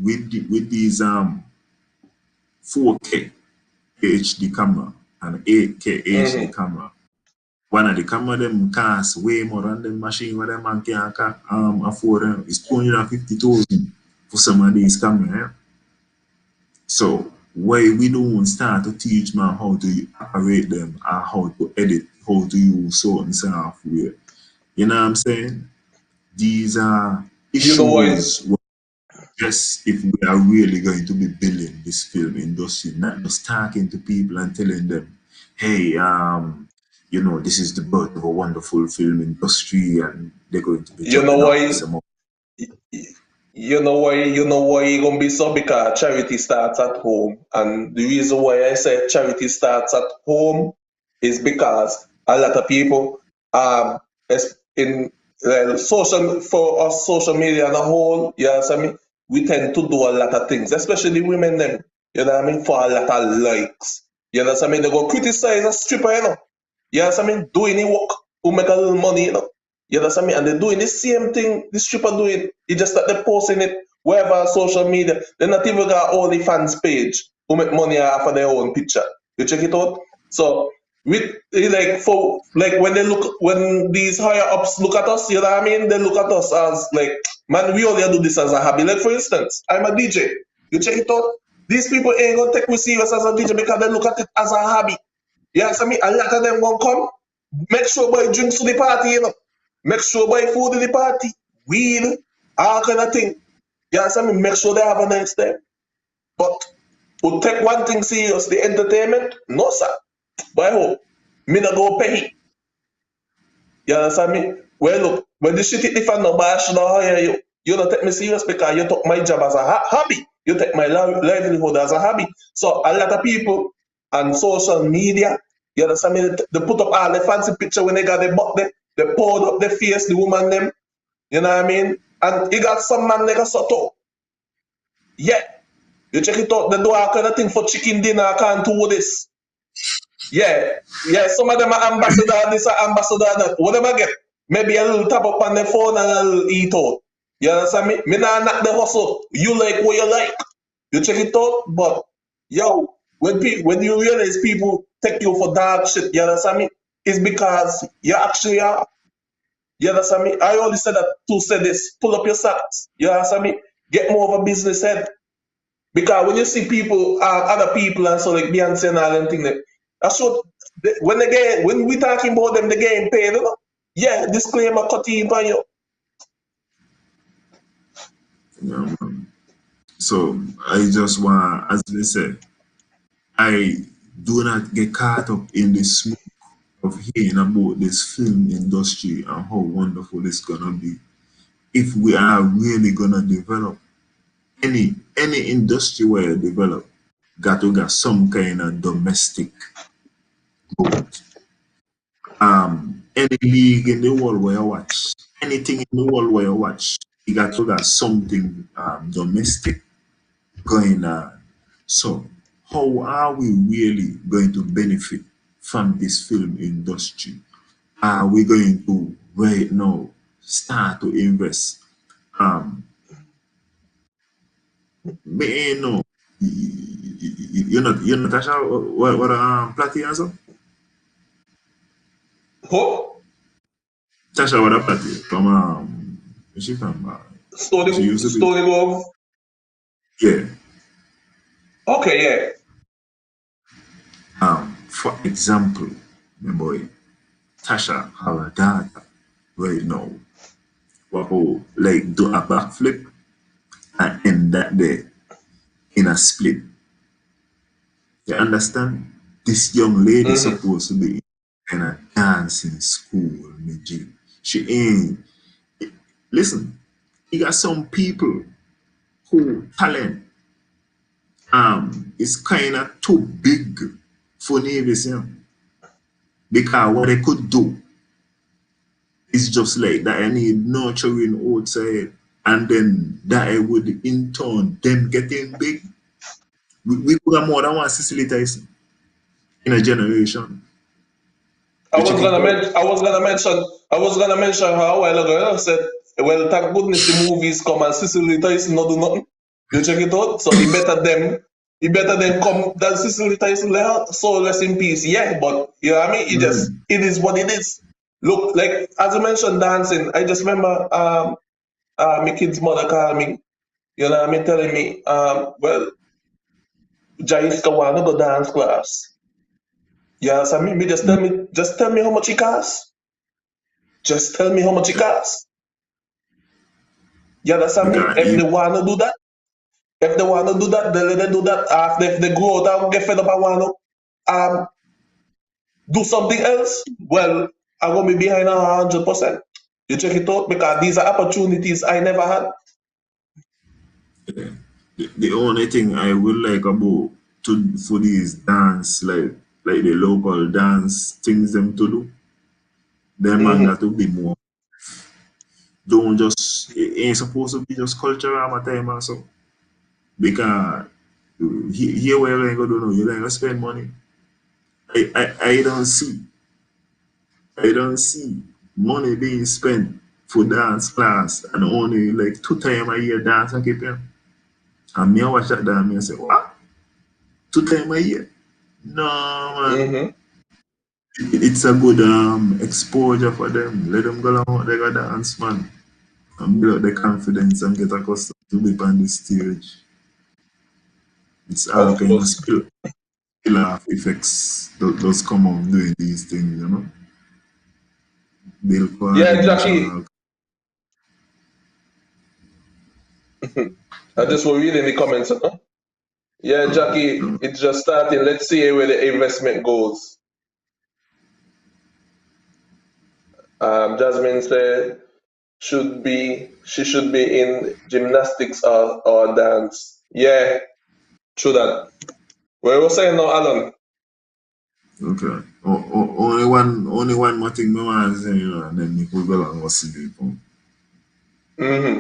with these 4K HD camera and 8K HD Mm-hmm. camera, one of the camera them cost way more than the machine where them man can afford them. It's 250,000 for some of these camera. Eh? So why we don't start to teach man how to operate them or how to edit, how to use certain software. You know what I'm saying? These are You know what? issues where just if we are really going to be building this film industry, not just talking to people and telling them, hey, this is the birth of a wonderful film industry and they're going to be You know dropping off why? this amount. You know why you gonna be so, because charity starts at home. And the reason why I say charity starts at home is because a lot of people in social, for us, social media as a whole, you know what I mean, we tend to do a lot of things, especially women them, you know what I mean, for a lot of likes. You know what I mean? They go criticize a stripper, you know. You know what I mean? Doing the work who make a little money, you know. You understand me? And they're doing the same thing the stripper doing. It's just that they're posting it wherever on social media. They're not even got OnlyFans page who make money off of their own picture. You check it out. So with when when these higher ups look at us, you know what I mean? They look at us as like, man, we only do this as a hobby. Like for instance, I'm a DJ. You check it out. These people ain't gonna take me serious as a DJ because they look at it as a hobby. You understand me? A lot of them gonna come. Make sure boy drinks to the party, you know. Make sure boy food to the party, weed, all kind of thing. You understand me? Make sure they have a nice time. But we take one thing serious, the entertainment, no sir. But I hope me not go pay. You understand me? Well look, when the shit hit the fan number, I should not hire you. You don't take me serious because you took my job as a hobby. You take my livelihood as a hobby. So a lot of people on social media, you understand me? They put up all the fancy picture when they got their butt there. They poured up their face, the woman them. You know what I mean? And you got some man like a soto. Yeah. You check it out, they do all kind of thing for chicken dinner, I can't do this. Yeah, yeah. Some of them are ambassador this, are ambassador that. What them I get? Maybe a little tap up on the phone and a little eat out. You understand me? Me nah knock the hustle. You like what you like. You check it out, but yo, when you realize people take you for dog shit, you understand me? It's because you actually are. You understand me? I only said that to say this. Pull up your socks. You understand me? Get more of a business head. Because when you see people, other people, and so like Beyonce and all them things, that's what when we talking about them, the game paid. You know? Yeah, disclaimer, cut in on you. Yeah, man. So I just want, as they say, I do not get caught up in the smoke of hearing about this film industry and how wonderful it's gonna be. If we are really gonna develop any industry where you develop, got to get some kind of domestic growth. Any league in the world where you watch, anything in the world where you watch, you got to get something domestic going on. So, how are we really going to benefit from this film industry? Are we going to right now start to invest? Me no, you're not Tasha. What Platy answer? Who? Tasha what a Platy from where she from? She used to be Stony Grove. yeah. Okay, yeah. For example, my boy Tasha have a daughter right now. Who like do a backflip and end that day in a split. You understand? This young lady Mm-hmm. supposed to be in a dancing school, me G. She ain't. Listen, you got some people who talent is kind of too big for Navis, you know? Because what they could do is just like that. I need nurturing outside, and then that I would in turn them getting big. We could have more than one Cicely Tyson in a generation. You check it out. I was gonna mention her a while ago. I said, well, thank goodness the movies come and Cicely Tyson not do nothing. You check it out. So it better them come than Cicely Tyson. So rest in peace. Yeah, but you know what I mean. It is what it is. Look, like as you mentioned, dancing. I just remember my kid's mother called me. You know what I mean, telling me, well, Jaiska wanna go dance class. Yeah, so me just tell me how much it costs. Just tell me how much it costs. You understand me? Because If they wanna do that, they let them do that. After if they grow out and get fed up and wanna do something else, well, I'm gonna be behind 100%. You check it out because these are opportunities I never had. the only thing I would like about to for these dance like the local dance things them to do, them man Mm-hmm. got to be more. Don't just it ain't supposed to be just cultural my time or so. Because here where you're going to do now, you're going to spend money. I don't see money being spent for dance class and only like 2 times a year dance I keep him. And me I watch that dance and I say, what? 2 times a year? No man. Mm-hmm. It's a good exposure for them. Let them go along they got dance man. And build up the confidence and get accustomed to be on the stage. It's all Of kind of course. spill off effects those come out doing these things, you know. Build Yeah, coordination Jackie. and I just will read in the comments, huh? Yeah, Jackie, it's just starting. Let's see where the investment goes. Jasmine said she should be in gymnastics or dance. Yeah, true that. What was saying now, Alan? okay. Only one more thing me want to say, you know, and then you could go and go sleep. Mm-hmm.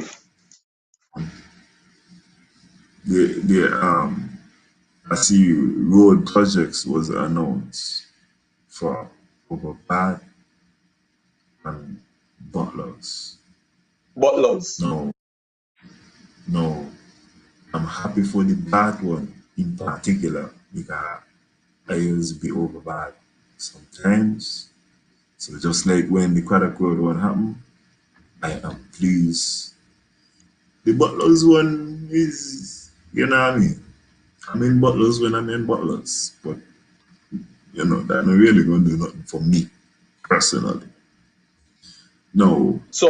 The I see road projects was announced for Overbad and Butlers. Butlers. No, no, I'm happy for the bad one in particular because I used to be overbad sometimes. So just like when the Craddock Road one happened, I am pleased. The Butlers one is, you know what I mean? I'm in Butlers when I'm in Butlers, but you know, that not really gonna do nothing for me personally. No, So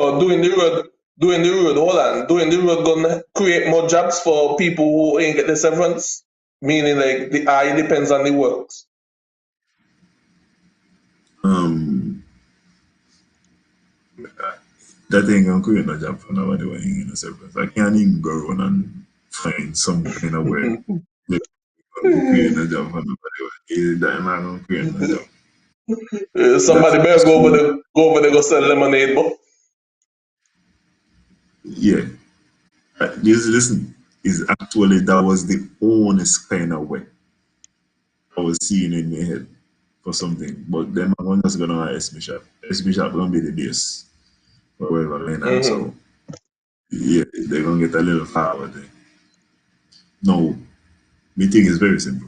hold on, doing the road gonna create more jobs for people who ain't get the severance? Meaning like the eye depends on the works. um, that ain't gonna create no job for nobody when you in a service. I can't even go around and find some kind of way they gonna create a job for nobody. That not gonna create no job. Somebody That's better school. go over there, go sell lemonade, but Yeah. Just listen, is actually that was the honest kind of way I was seeing in my head for something. But then I'm just gonna S Bishop. S Bishop gonna be the base for whatever going on. So yeah, they're gonna get a little forward there. No, my thing is very simple.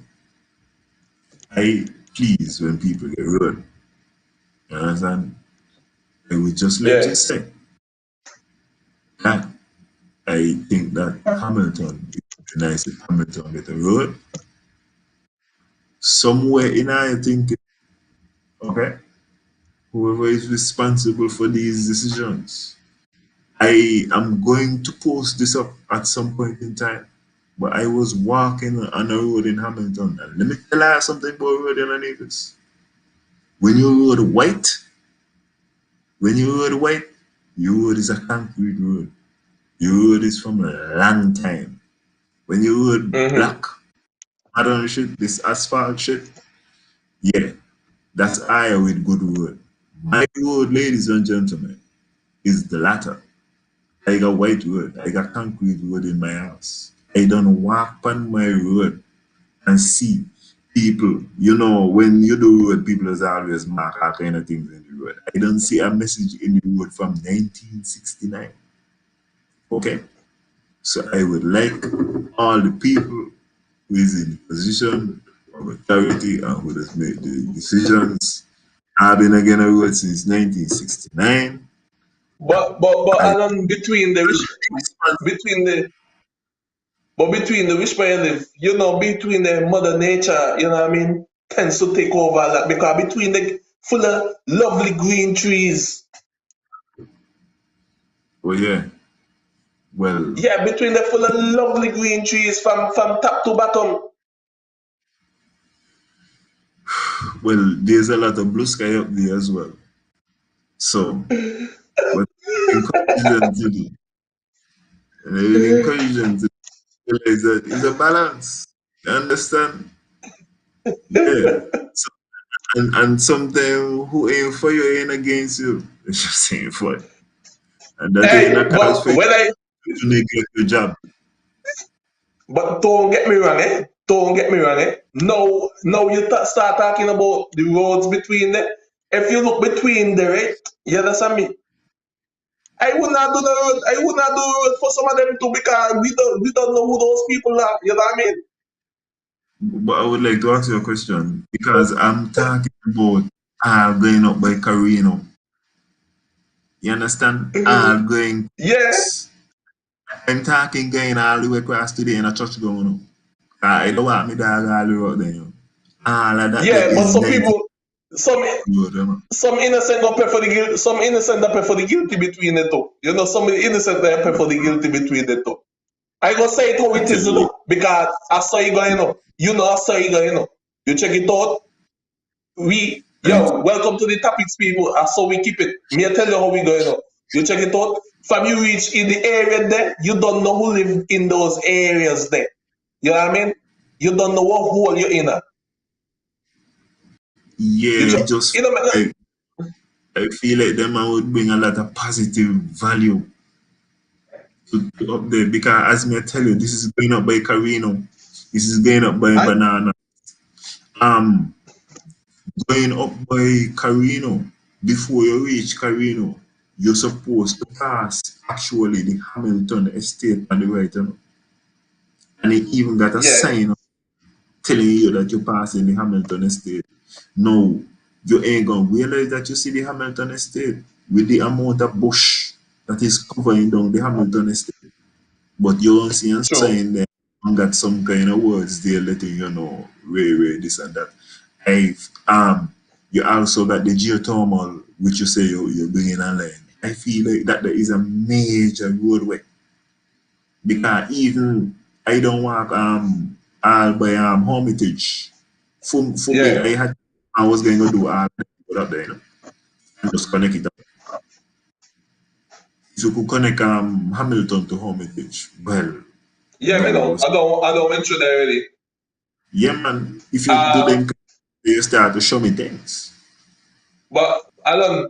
I please when people get rude. You understand? I would just like to yeah. say that I think that Hamilton, it would be nice if Hamilton get a road. Somewhere in I think, okay, whoever is responsible for these decisions, I am going to post this up at some point in time. But I was walking on a road in Hamilton, and let me tell you something about road in Nevis. When you road white, when you road white, your road is a concrete road. Your road is from a long time. When you road black, modern shit, this asphalt shit, yeah, that's I with good road. My road, ladies and gentlemen, is the latter. I got white road, I got concrete road in my house. I don't walk on my road and see people, you know, when you do road, people is always mark all kind of things in the road. I don't see a message in the road from 1969. Okay? So I would like all the people who is in position of authority and who has made the decisions. I've been again a road since 1969. But I Alan, between the between the which way you live, you know, between the mother nature, you know what I mean, tends to take over a lot because between the full of lovely green trees. well, yeah. Well, Yeah, between the full of lovely green trees from top to bottom. well, there's a lot of blue sky up there as well. So, but encourage to do, and I will encourage them to realize that it's a balance. You understand? Yeah. So, and sometimes who ain't for you ain't against you. It's just saying for it. And that ain't a Hey, cause for you to neglect your job. but don't get me wrong, eh? Don't get me wrong, eh? No, you start talking about the roads between them. If you look between there, right? You understand me? I would not do the road. I would not do the road for some of them too because we don't know who those people are. You know what I mean? But I would like to ask you a question because I'm talking about going up by Carino. You understand? Going. Yeah, I'm talking going all the way across today in a church going on. I don't want me dog all the way out there. You know. All of that there yeah. But is some 90 people, some road, you know. some innocent don't pay for the guilty. Some innocent don't pay for the guilty between the two. You know, some innocent don't pay for the guilty between the two. I go say it how I it tell is, you you. know, because I saw you going, you know. You know, I saw you going, you know. You check it out. I, Welcome to the topics, people. I saw we keep it. Me, I tell you how we going, you know. You check it out. From you reach in the area there, you don't know who live in those areas there. You know what I mean? You don't know what hole you're in. You yeah, check, just you know, I feel like them man would bring a lot of positive value to up there because as me I tell you, this is going up by Carino. This is going up by banana. Going up by Carino. Before you reach Carino, you're supposed to pass actually the Hamilton estate on the right, and it even got a sign telling you that you're passing the Hamilton estate. No, you ain't gonna realize that you see the Hamilton estate with the amount of bush that is covering down the Hamilton estate. But you don't see a sign there and got some kind of words there letting you know where this and that. You also got the geothermal, which you say you're bringing online. I feel like that there is a major roadway. Because even I don't walk all by Hermitage. For me, I was going to do all that up there, and just connect it up. If you could connect Hamilton to Hermitage, well. Yeah, I don't venture there really. Yeah, man. If you do them, you start to show me things. But Alan,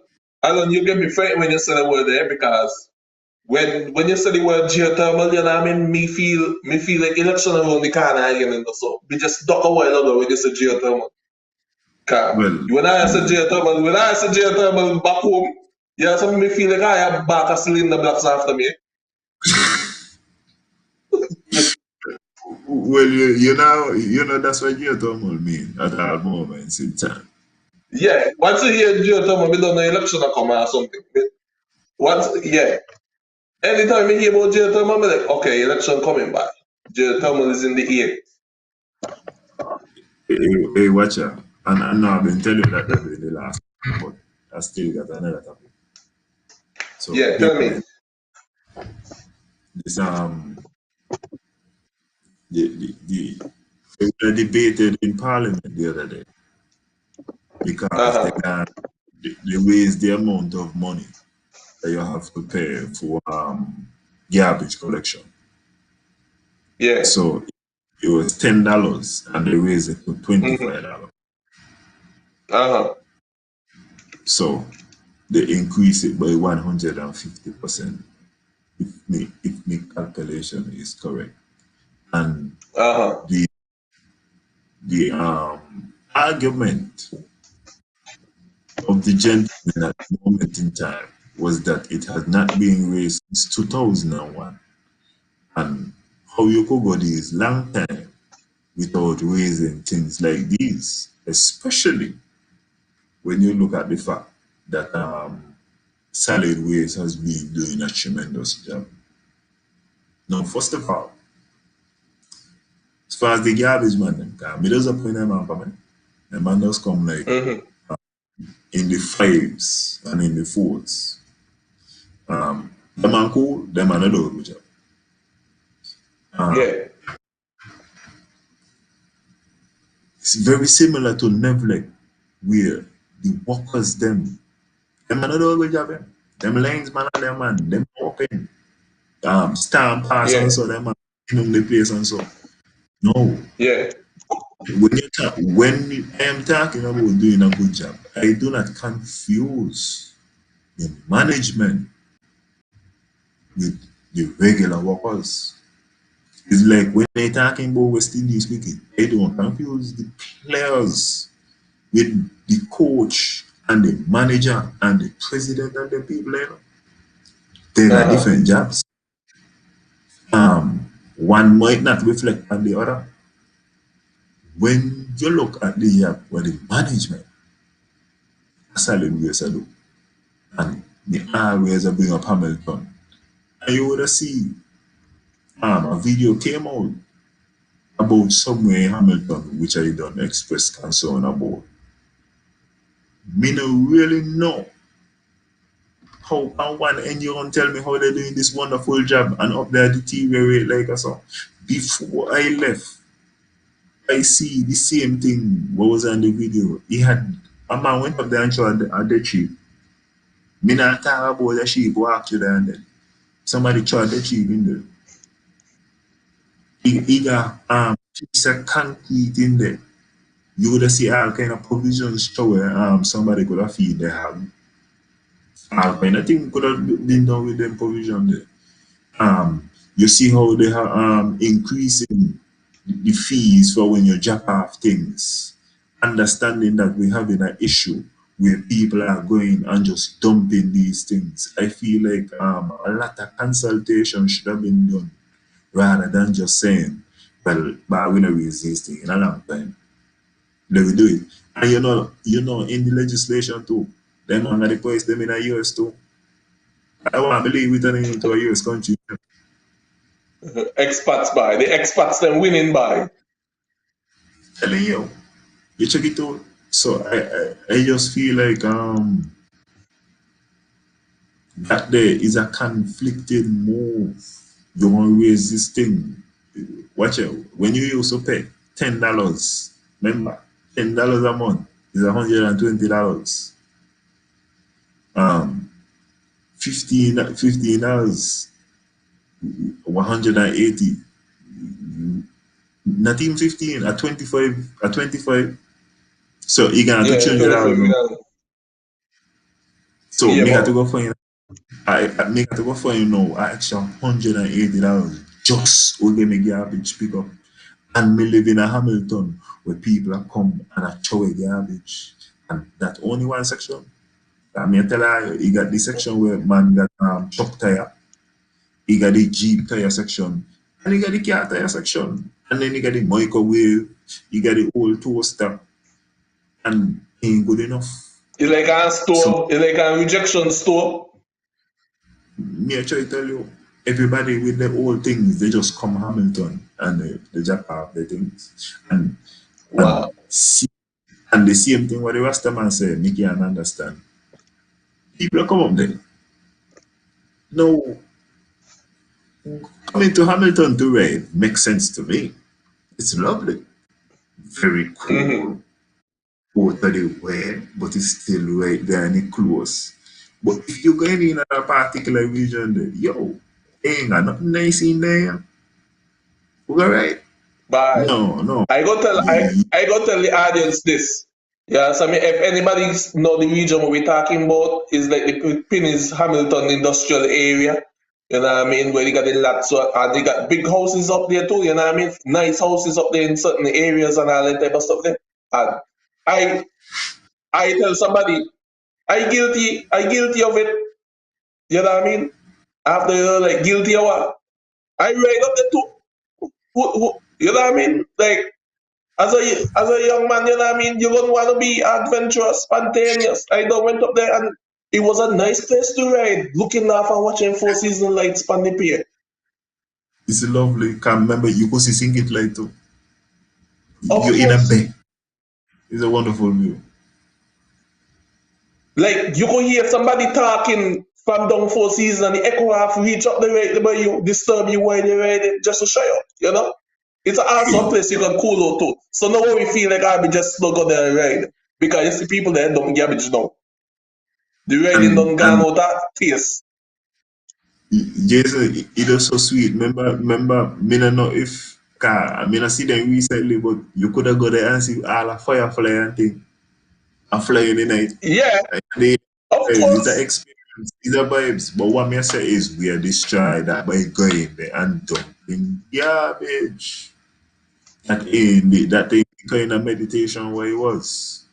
you get me frightened when you say the word there, because when you say the word geothermal, you know what I mean? Me feel like election around the corner again, and so we just talk a while ago when you say geothermal. Well, when I say geothermal back home, you know something me feel like I have back a cylinder blocks after me. Well, you know that's what geothermal mean at all moments in time. Yeah, once you hear geothermal, we don't know election come or something. Anytime I hear about geothermal, I'm like, okay, election coming back. Geothermal is in the air. Hey, watch out. And I know I've been telling you that in the last, but I still got another topic. So yeah, tell me. This they were debated in Parliament the other day because they raised the amount of money that you have to pay for garbage collection. Yeah. So it was $10 and they raised it to $25. So they increased it by 150%. If my calculation is correct. And the argument of the gentleman at the moment in time was that it has not been raised since 2001. And how you could go this long time without raising things like these, especially when you look at the fact that solid waste has been doing a tremendous job. Now, first of all, as far as the garbage man, me doesn't put them on for me. The man does come like in the 5s and in the 4s. The man cool, the man do a good job. It's very similar to Nevlek, where the workers them man do a good job. Them lines man and them man, them working. Stamp pass and so them man in the place and so. No. Yeah. When I am talking about doing a good job, I do not confuse the management with the regular workers. It's like when they're talking about West Indies cricket, I don't confuse the players with the coach and the manager and the president and the people. They are different jobs. One might not reflect on the other. When you look at the job where the management, solid ways I do, and the always bring up Hamilton, and you would have seen a video came out about somewhere in Hamilton which I don't express concern about. Me no really know how on one end you gonna tell me how they're doing this wonderful job and up there deteriorate like I saw. Before I left, I see the same thing what was on the video. He had a man went up there and showed the sheep. Me not talk about the sheep walk to there and then somebody tried the sheep in there. He got piece of concrete in there. You would see all kind of provisions show where somebody could have feed their hog. All kind of thing could have been done with them provision there. You see how they are increasing the fees for when you drop off things, understanding that we're having an issue where people are going and just dumping these things. I feel like a lot of consultation should have been done rather than just saying, well, but we're gonna raise this thing in a long time. They will do it. And in the legislation too, them under the place them in a US too. I want to believe it into a US country. Expats by. The expats them winning by. Telling you check it out. So I just feel like that there is a conflicted move. You want to raise this thing. Watch out. When you used to pay $10, remember, $10 a month is $120. 15 hours, 180. Not even 15, at 25. So you gonna have to change it out. So me have to go find I me have to go find now an extra $180 just to get me garbage pick up. And me live in a Hamilton where people are come and I throw away garbage. And that only one section. I mean, I tell you got the section where man got truck tire, you got the Jeep tire section, and you got the car tire section, and then you got the microwave, you got the old toaster, and ain't good enough. It's like a store, it's like a rejection store. Me, I try to tell you, everybody with their old things, they just come Hamilton and they just have their things. And, wow. And the same thing what the Rasta man said, me can't understand. People come up there. No, coming to Hamilton to ride makes sense to me. It's lovely. Very cool. Out of the way, but it's still right there and it's close. But if you're going in a particular region, then yo, ain't got nothing nice in there. All right? Bye. No. I go tell the audience this. Yeah, so I mean, if anybody know the region what we're talking about, is like the Pinnis Hamilton industrial area. You know what I mean? Where they got the lots, and they got big houses up there too. You know what I mean? Nice houses up there in certain areas and all that type of stuff there. And I tell somebody, I guilty of it. You know what I mean? After you're like guilty of what? I ride up there too. You know what I mean? Like as a young man, you know what I mean? You don't want to be adventurous, spontaneous. I went up there and it was a nice place to ride, looking off and watching Four Seasons lights on the pier. It's lovely. Can remember you go see sing it light too. You're in a bay. It's a wonderful view. Like you could hear somebody talking from down Four Seasons and the echo half reach up the right where you disturb you while you're riding just to show you, you know? It's an awesome place you can cool out too. So now we feel like I'll be just slow go there and ride. Because you see people there don't garbage now. The riding don't gone out that taste. Jason, it was so sweet. Remember, me don't know if I mean I see them recently, but you could have go there and see all the firefly and thing. And fly in the night. Yeah. Of course. It's an experience, it's a vibes. But what me say is we are destroyed that by going there and dumping garbage. That thing kind of meditation where it was.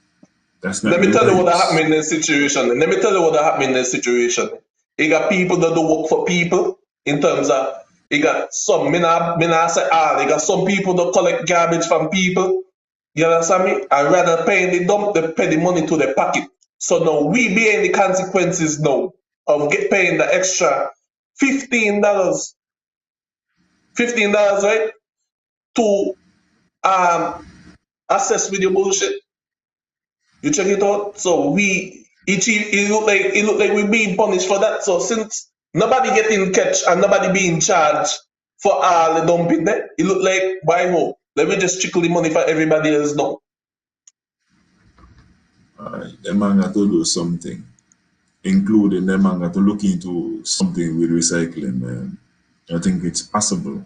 That's not. Let me tell you what happened in this situation. You got people that do work for people in terms of you got some you got some people that collect garbage from people. You understand me? And rather paying the dump, they pay the money to their pocket. So now we bearing the consequences now of paying the extra $15, right? To assess with your bullshit. You check it out. So it look like we're being punished for that. So since nobody getting catch and nobody being charged for all the dumping there, it look like why hope. Let me just trickle the money for everybody else now. The man got to do something, including the man got to look into something with recycling, man. I think it's possible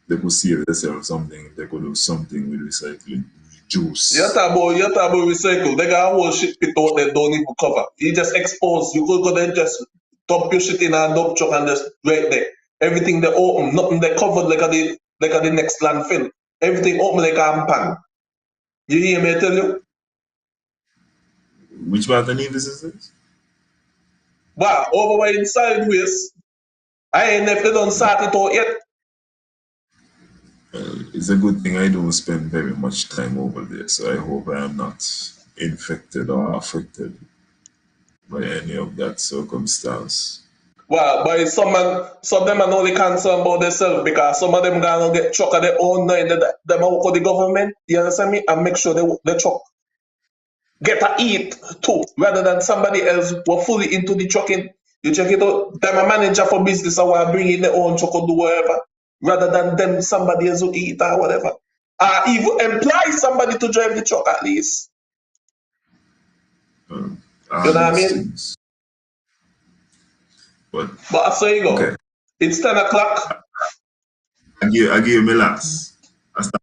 they could save themselves something. They could do something with recycling. Juice. You talk about recycle. They got a whole shit pit out there don't even cover. You just expose. You could go there just dump your shit in a dump truck and just right there. Everything they open, nothing they covered like at the next landfill. Everything open like a pan. You hear me tell you? Which part of Nevis is this? Wow, over way in sideways. I ain't never done sort it out yet. It's a good thing I don't spend very much time over there, so I hope I am not infected or affected by any of that circumstance. Wow, but some of them are only concerned about themselves because some of them gonna get truck of their own and them work with the government, you understand me? And make sure the truck get a eat too, rather than somebody else were fully into the trucking. You check it out, them a manager for business or will bring in their own truck or do whatever, rather than them somebody else who eat or whatever. Even employ somebody to drive the truck at least. You know what I These mean? things. But I say you go. okay, It's 10 o'clock. I give you my last. I start.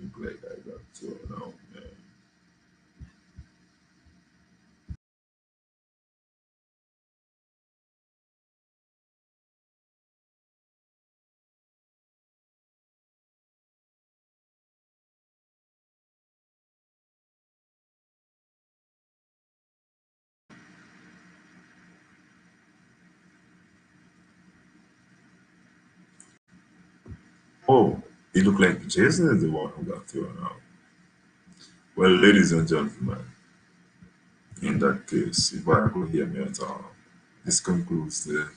Look like I got thrown out, man. Oh, it looked like Jason is the one who got thrown out. Well, ladies and gentlemen, in that case, if I could hear me at all, this concludes the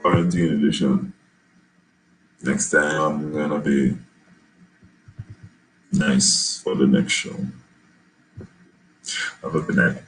quarantine edition. Next time I'm gonna be nice for the next show. Have a good night.